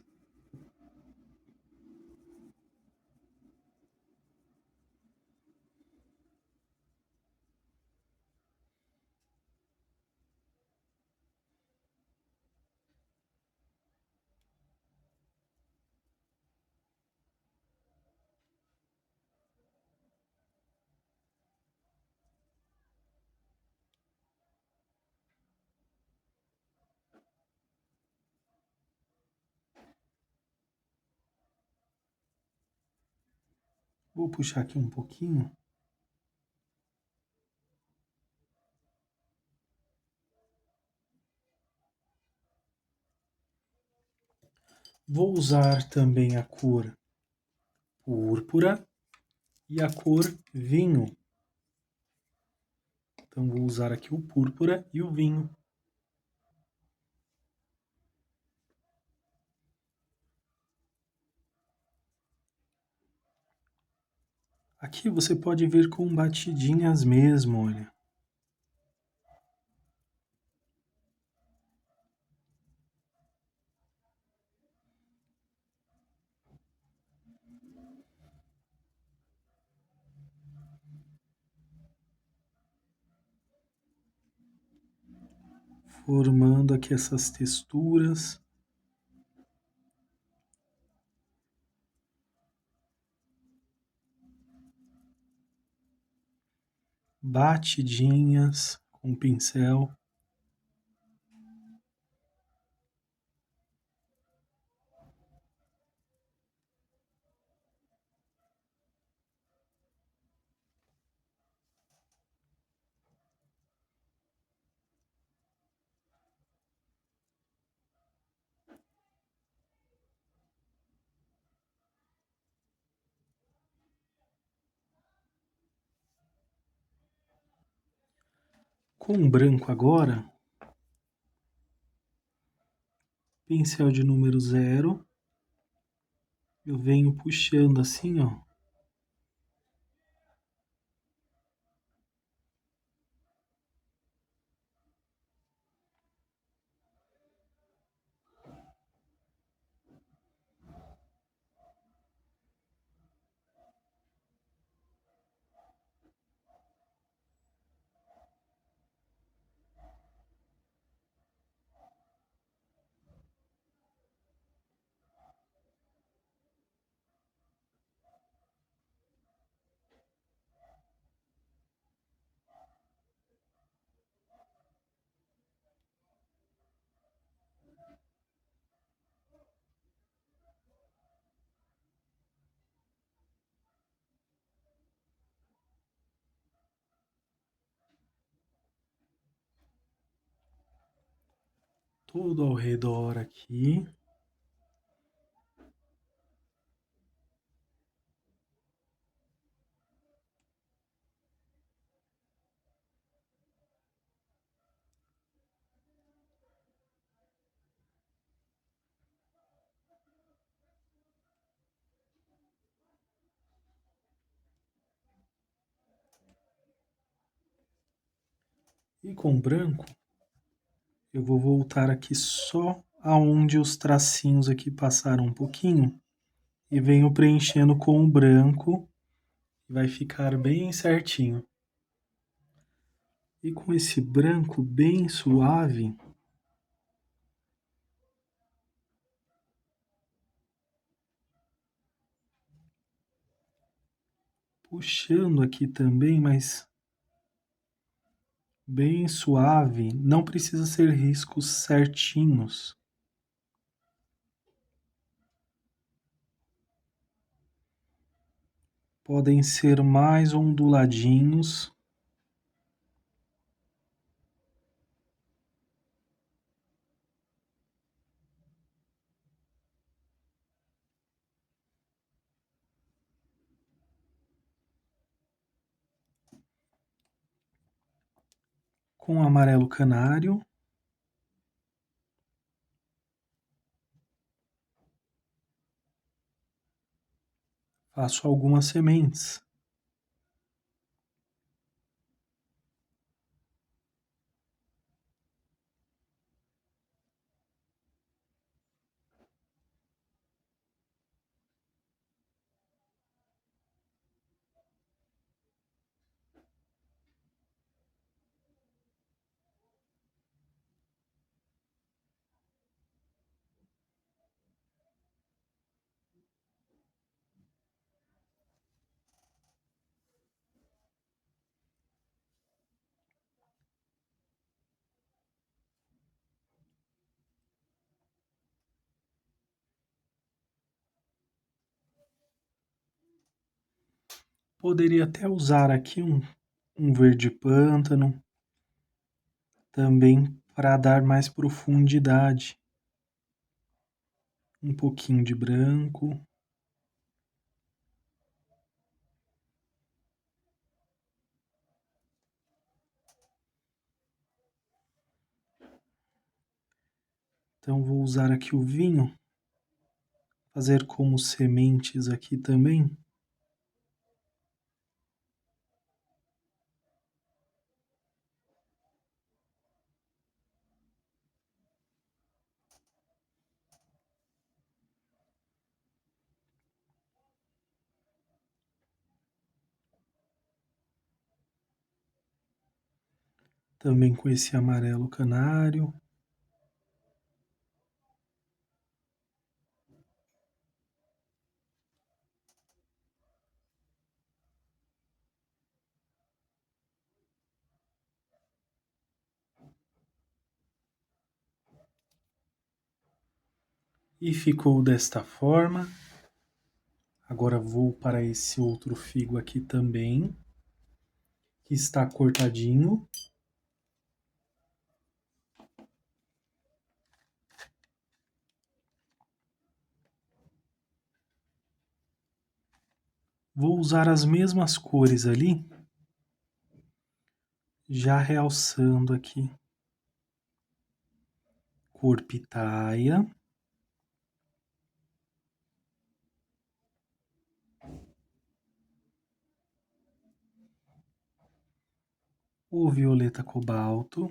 Vou puxar aqui um pouquinho. Vou usar também a cor púrpura. e a cor vinho. Então, vou usar aqui o púrpura e o vinho. Aqui você pode ver com batidinhas mesmo, olha. Formando aqui essas texturas. Batidinhas com o pincel. Com o branco agora, pincel de número 0, eu venho puxando assim, ó. Todo ao redor aqui. E com branco, eu vou voltar aqui só aonde os tracinhos aqui passaram um pouquinho e venho preenchendo com o branco, vai ficar bem certinho. E com esse branco bem suave, puxando aqui também, mas bem suave, não precisa ser riscos certinhos. Podem ser mais onduladinhos. Com amarelo canário. Faço algumas sementes. Poderia até usar aqui um verde pântano, também para dar mais profundidade. Um pouquinho de branco. Então vou usar aqui o vinho, fazer como sementes aqui também. Também com esse amarelo canário. E ficou desta forma. Agora vou para esse outro figo aqui também, que está cortadinho. Vou usar as mesmas cores ali, já realçando aqui. Cor pitaia. O violeta cobalto.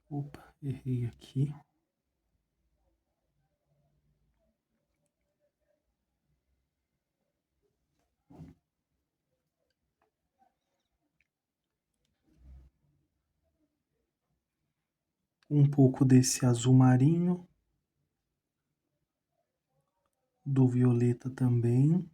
Opa, errei aqui. Um pouco desse azul marinho. Do violeta também.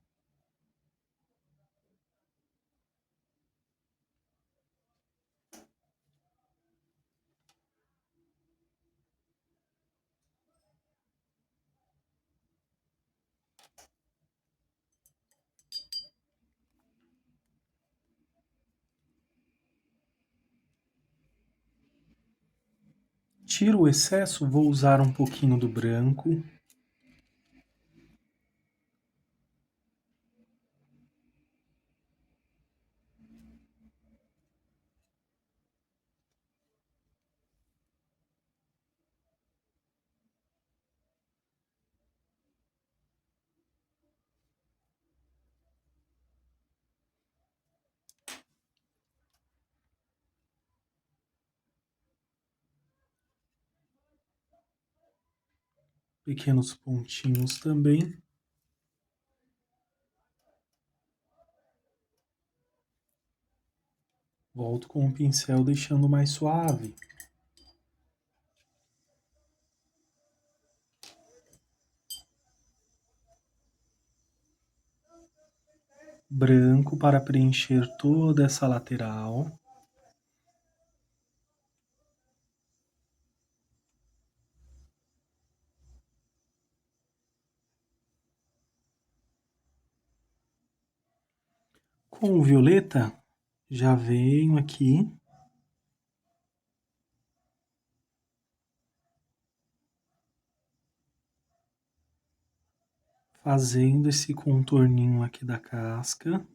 Tiro o excesso, vou usar um pouquinho do branco. Pequenos pontinhos também. Volto com o pincel deixando mais suave. Branco para preencher toda essa lateral. Com o violeta, já venho aqui fazendo esse contorninho aqui da casca.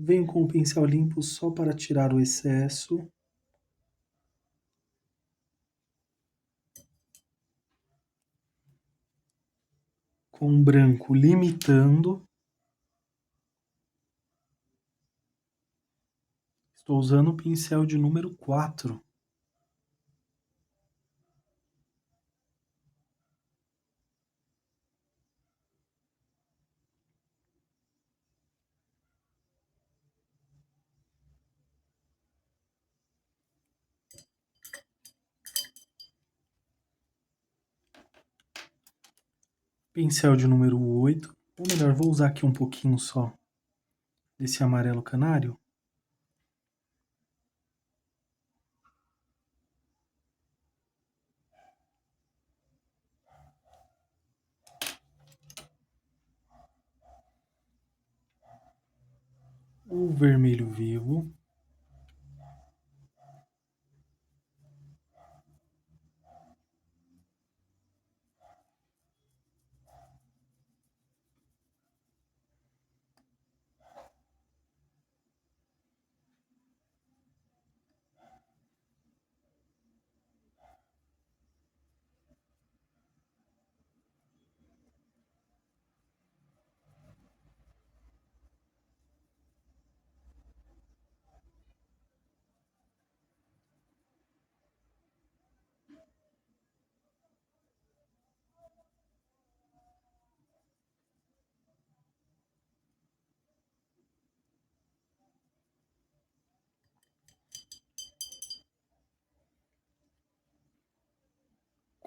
Venho com o pincel limpo só para tirar o excesso. Com branco limitando. Estou usando o pincel de número 4. Pincel de número 8. Ou melhor, vou usar aqui um pouquinho só desse amarelo canário. O vermelho vivo.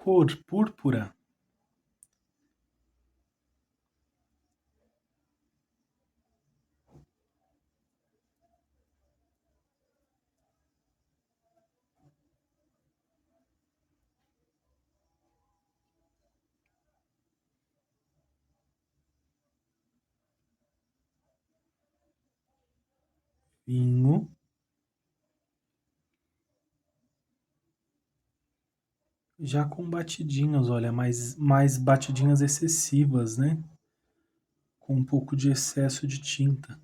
Cor púrpura. Vinho. Já com batidinhas, olha, mais batidinhas excessivas, né? Com um pouco de excesso de tinta.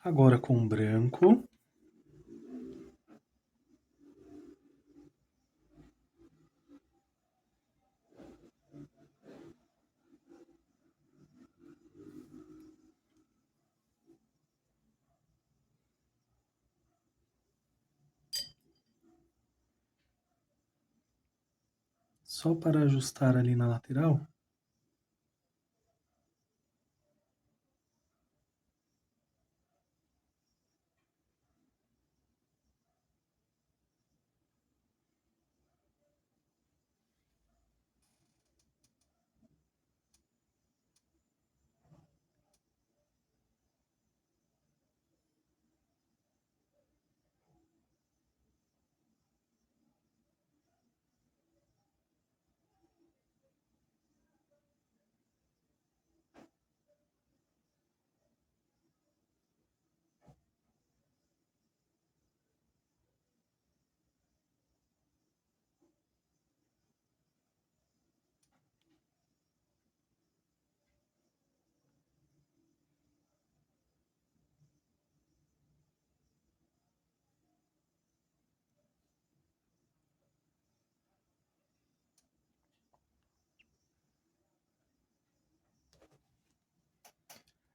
Agora com branco. Só para ajustar ali na lateral.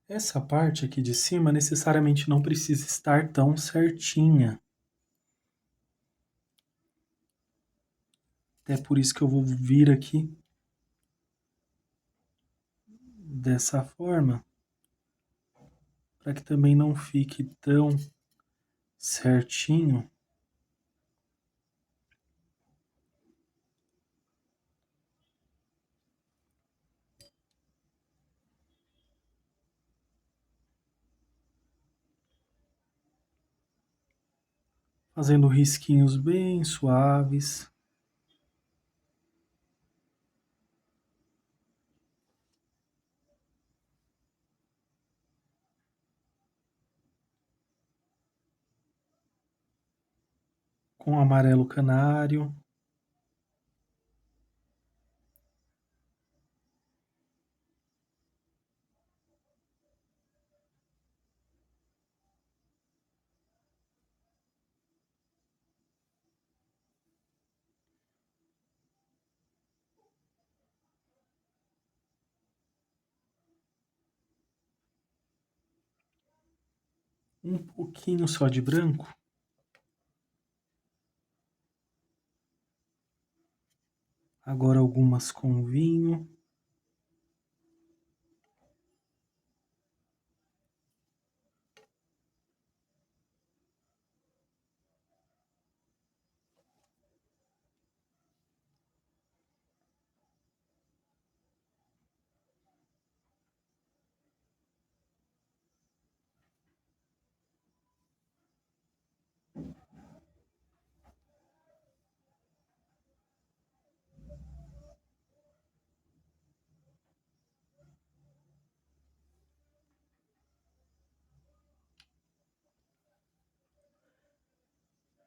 Essa parte aqui de cima necessariamente não precisa estar tão certinha. É por isso que eu vou vir aqui dessa forma, para que também não fique tão certinho. Fazendo risquinhos bem suaves. Com amarelo canário. Um pouquinho só de branco. Agora algumas com vinho.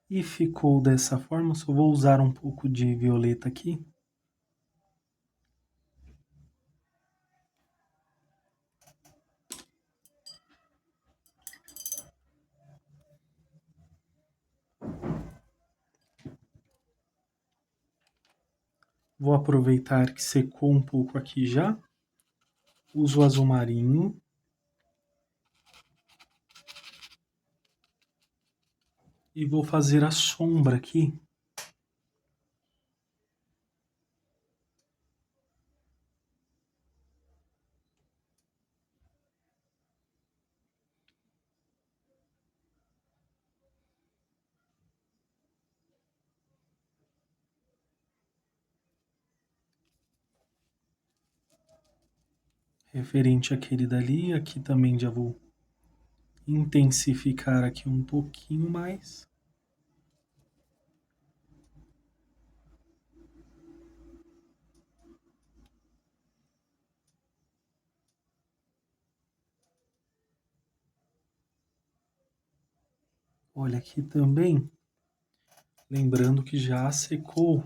E ficou dessa forma, só vou usar um pouco de violeta aqui. Vou aproveitar que secou um pouco aqui já. Uso o azul marinho. E vou fazer a sombra aqui. Referente àquele dali, aqui também já vou intensificar aqui um pouquinho mais. Olha aqui também, lembrando que já secou.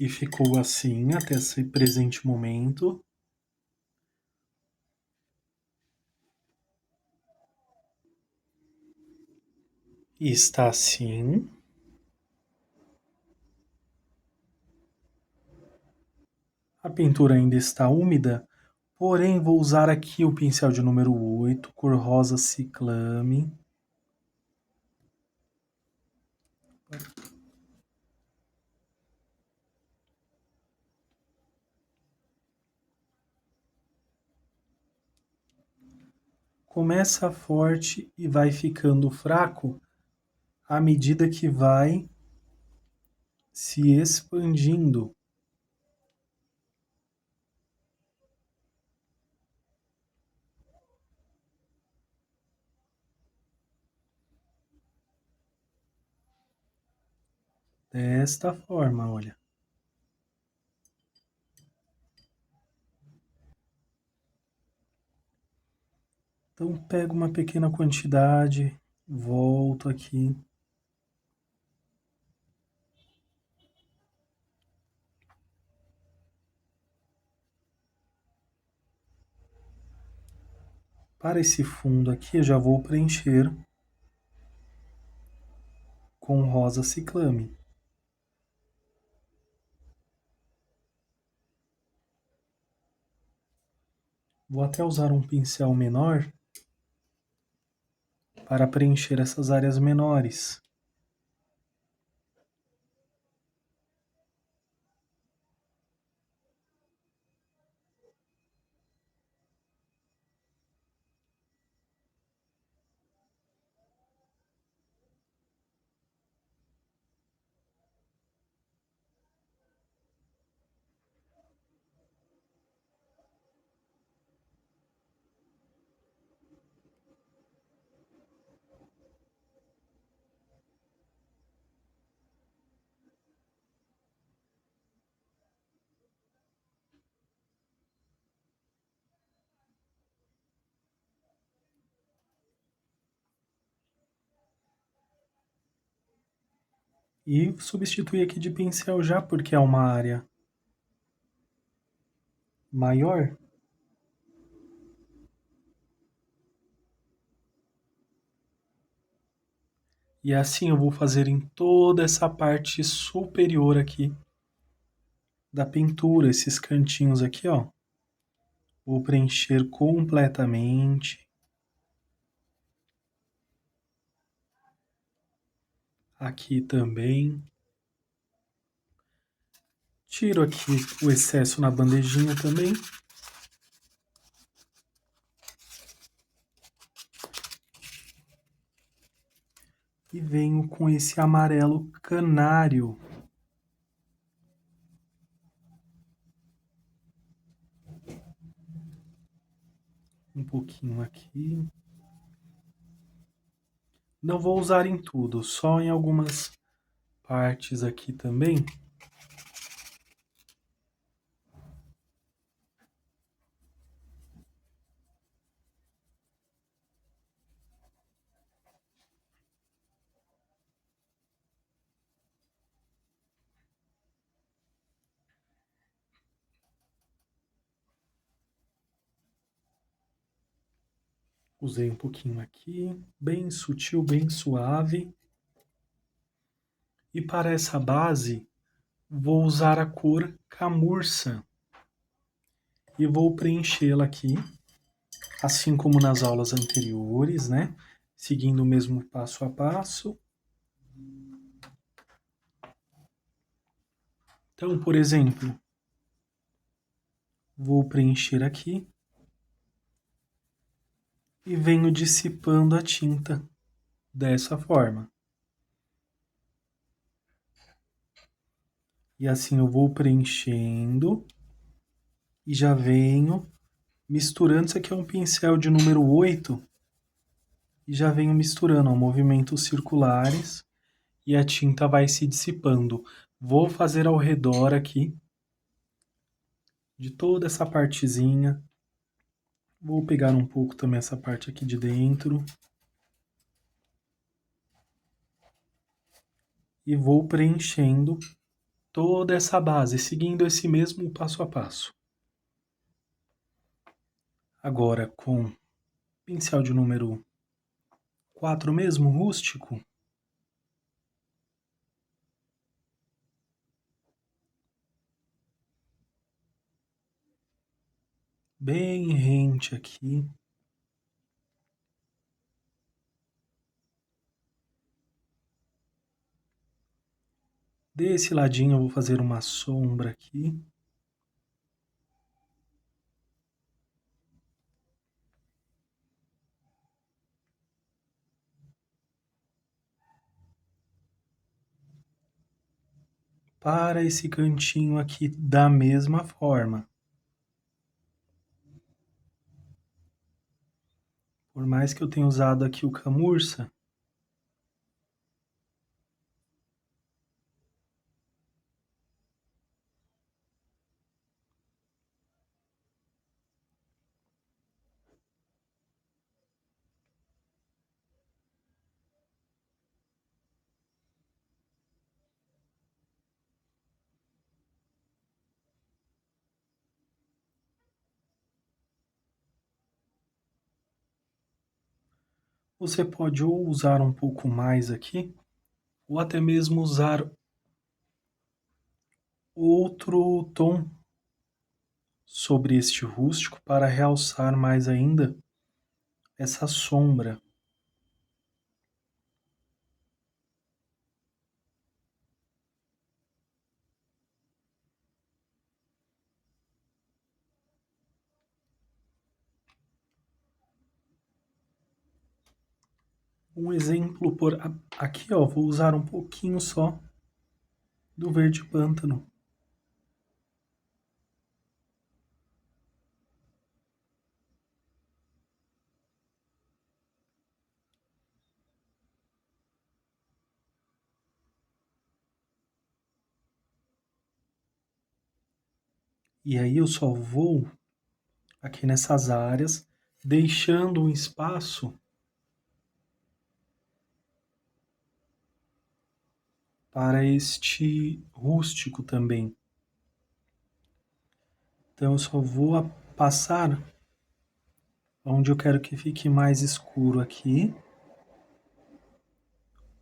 E ficou assim até esse presente momento. E está assim. A pintura ainda está úmida, porém vou usar aqui o pincel de número 8, cor rosa ciclame. Começa forte e vai ficando fraco à medida que vai se expandindo. Desta forma, olha. Então pego uma pequena quantidade, volto aqui. Para esse fundo aqui, eu já vou preencher com rosa ciclame. Vou até usar um pincel menor para preencher essas áreas menores. E substitui aqui de pincel já, porque é uma área maior. E assim eu vou fazer em toda essa parte superior aqui da pintura, esses cantinhos aqui, ó. Vou preencher completamente. Aqui também. Tiro aqui o excesso na bandejinha também. E venho com esse amarelo canário. Um pouquinho aqui. Não vou usar em tudo, só em algumas partes aqui também. Usei um pouquinho aqui, bem sutil, bem suave. E para essa base, vou usar a cor camurça. E vou preenchê-la aqui, assim como nas aulas anteriores, né? Seguindo o mesmo passo a passo. Então, por exemplo, vou preencher aqui e venho dissipando a tinta dessa forma. E assim eu vou preenchendo e já venho misturando. Isso aqui é um pincel de número 8 e já venho misturando, ó, movimentos circulares e a tinta vai se dissipando. Vou fazer ao redor aqui de toda essa partezinha. Vou pegar um pouco também essa parte aqui de dentro. E vou preenchendo toda essa base, seguindo esse mesmo passo a passo. Agora com pincel de número 4 mesmo, rústico. Bem rente aqui. Desse ladinho eu vou fazer uma sombra aqui. Para esse cantinho aqui da mesma forma. Por mais que eu tenha usado aqui o camurça, você pode ou usar um pouco mais aqui, ou até mesmo usar outro tom sobre este rústico para realçar mais ainda essa sombra. Um exemplo por aqui, ó, vou usar um pouquinho só do verde pântano. E aí eu só vou aqui nessas áreas, deixando um espaço para este rústico também. Então eu só vou passar onde eu quero que fique mais escuro aqui,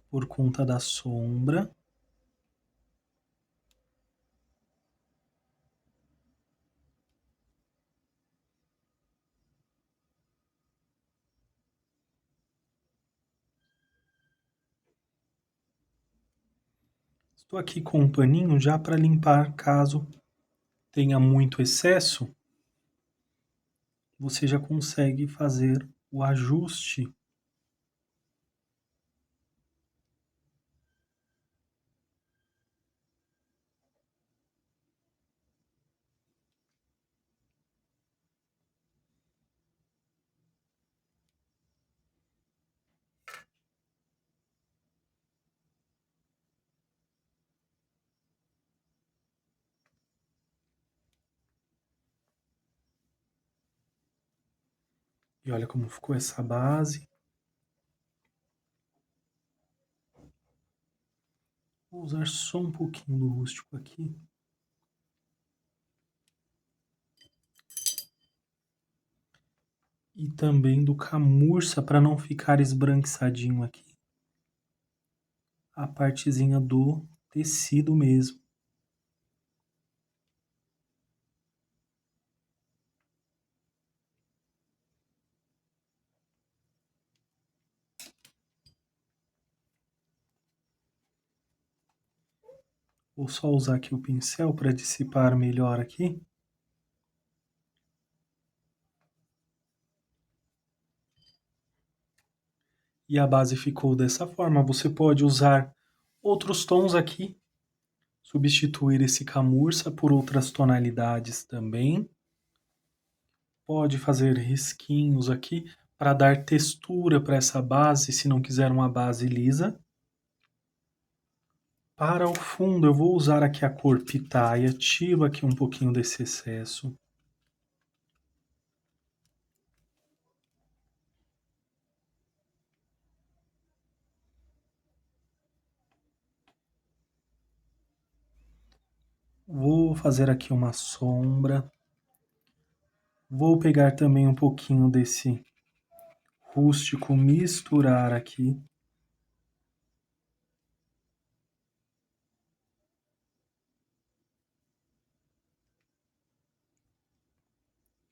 por conta da sombra. Estou aqui com um paninho já para limpar caso tenha muito excesso. Você já consegue fazer o ajuste. E olha como ficou essa base. Vou usar só um pouquinho do rústico aqui. E também do camurça para não ficar esbranquiçadinho aqui. A partezinha do tecido mesmo. Vou só usar aqui o pincel para dissipar melhor aqui. E a base ficou dessa forma. Você pode usar outros tons aqui, substituir esse camurça por outras tonalidades também. Pode fazer risquinhos aqui para dar textura para essa base, se não quiser uma base lisa. Para o fundo, eu vou usar aqui a cor Pitaia, tiro aqui um pouquinho desse excesso. Vou fazer aqui uma sombra. Vou pegar também um pouquinho desse rústico, misturar aqui.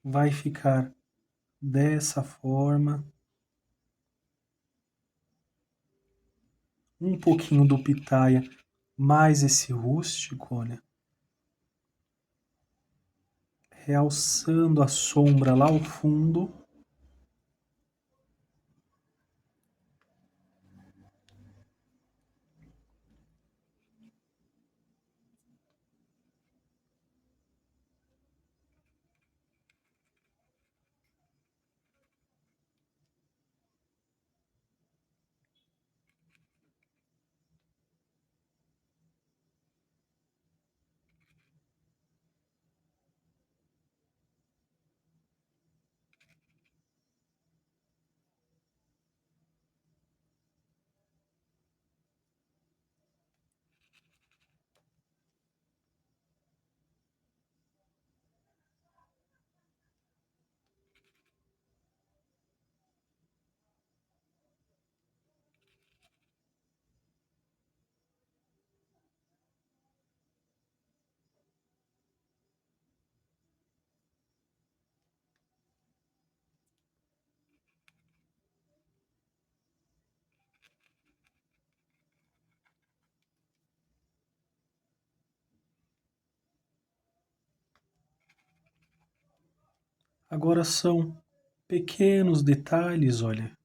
Vai ficar dessa forma. Um pouquinho do Pitaia, mais esse rústico, olha. Realçando a sombra lá ao fundo. Agora são pequenos detalhes, olha.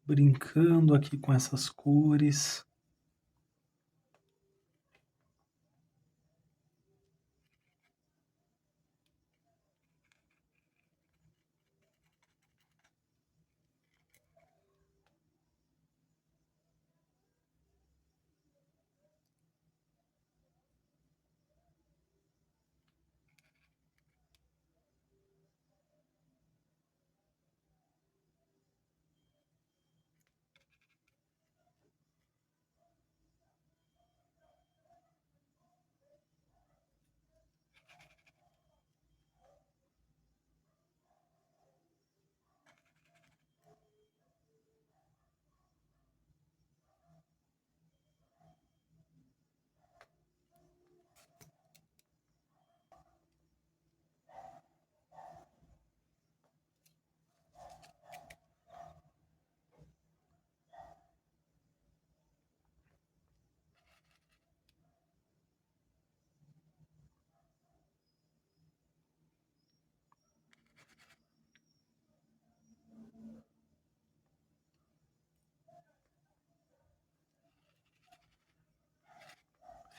Brincando aqui com essas cores.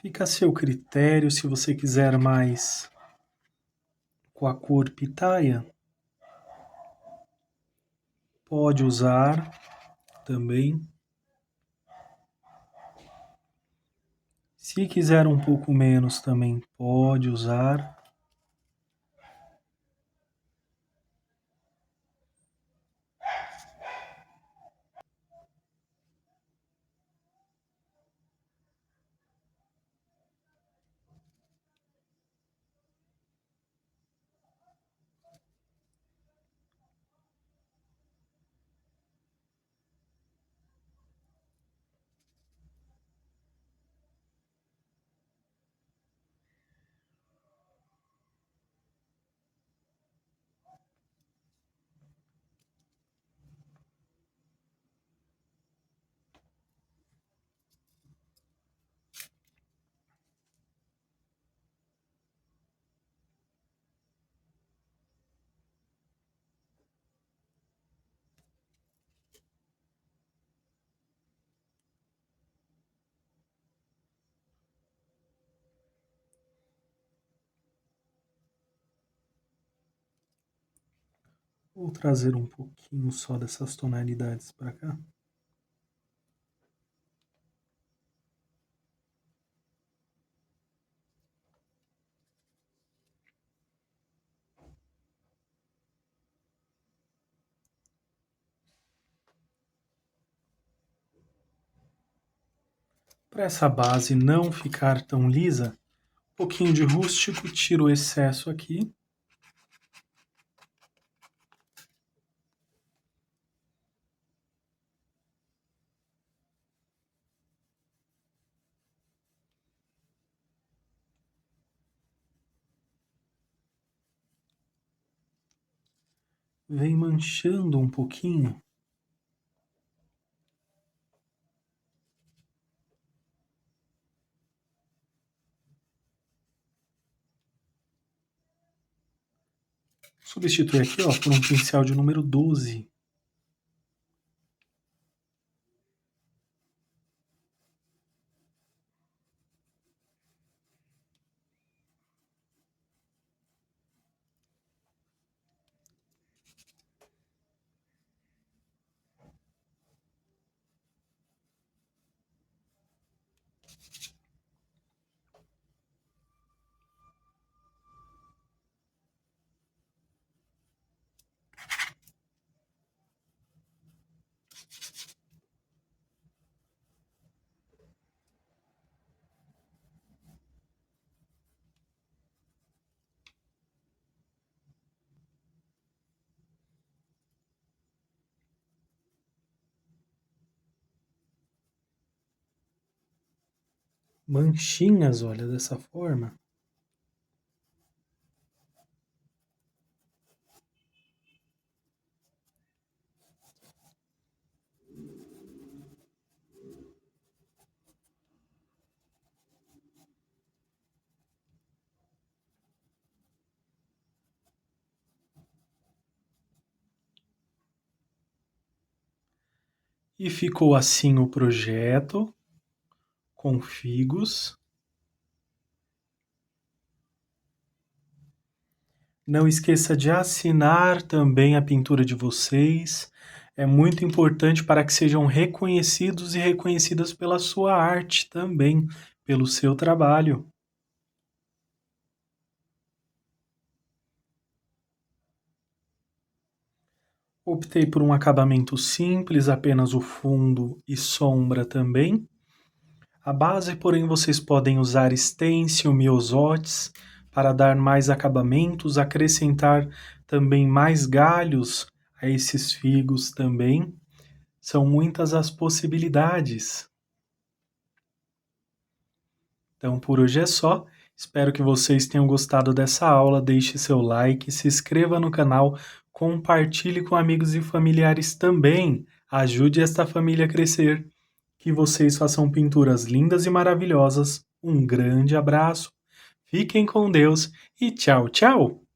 Fica a seu critério se você quiser mais com a cor pitaia. Pode usar também. Se quiser um pouco menos também pode usar. Vou trazer um pouquinho só dessas tonalidades para cá. Para essa base não ficar tão lisa, um pouquinho de rústico, tiro o excesso aqui. Vem manchando um pouquinho. Substitui aqui, ó, por um pincel de número 12. Manchinhas, olha, dessa forma. E ficou assim o projeto com figos. Não esqueça de assinar também a pintura de vocês. É muito importante para que sejam reconhecidos e reconhecidas pela sua arte também, pelo seu trabalho. Optei por um acabamento simples, apenas o fundo e sombra também. A base, porém, vocês podem usar stencil, miosotes para dar mais acabamentos, acrescentar também mais galhos a esses figos também. São muitas as possibilidades. Então, por hoje é só. Espero que vocês tenham gostado dessa aula. Deixe seu like, se inscreva no canal, compartilhe com amigos e familiares também. Ajude esta família a crescer. Que vocês façam pinturas lindas e maravilhosas. Um grande abraço. Fiquem com Deus e tchau, tchau!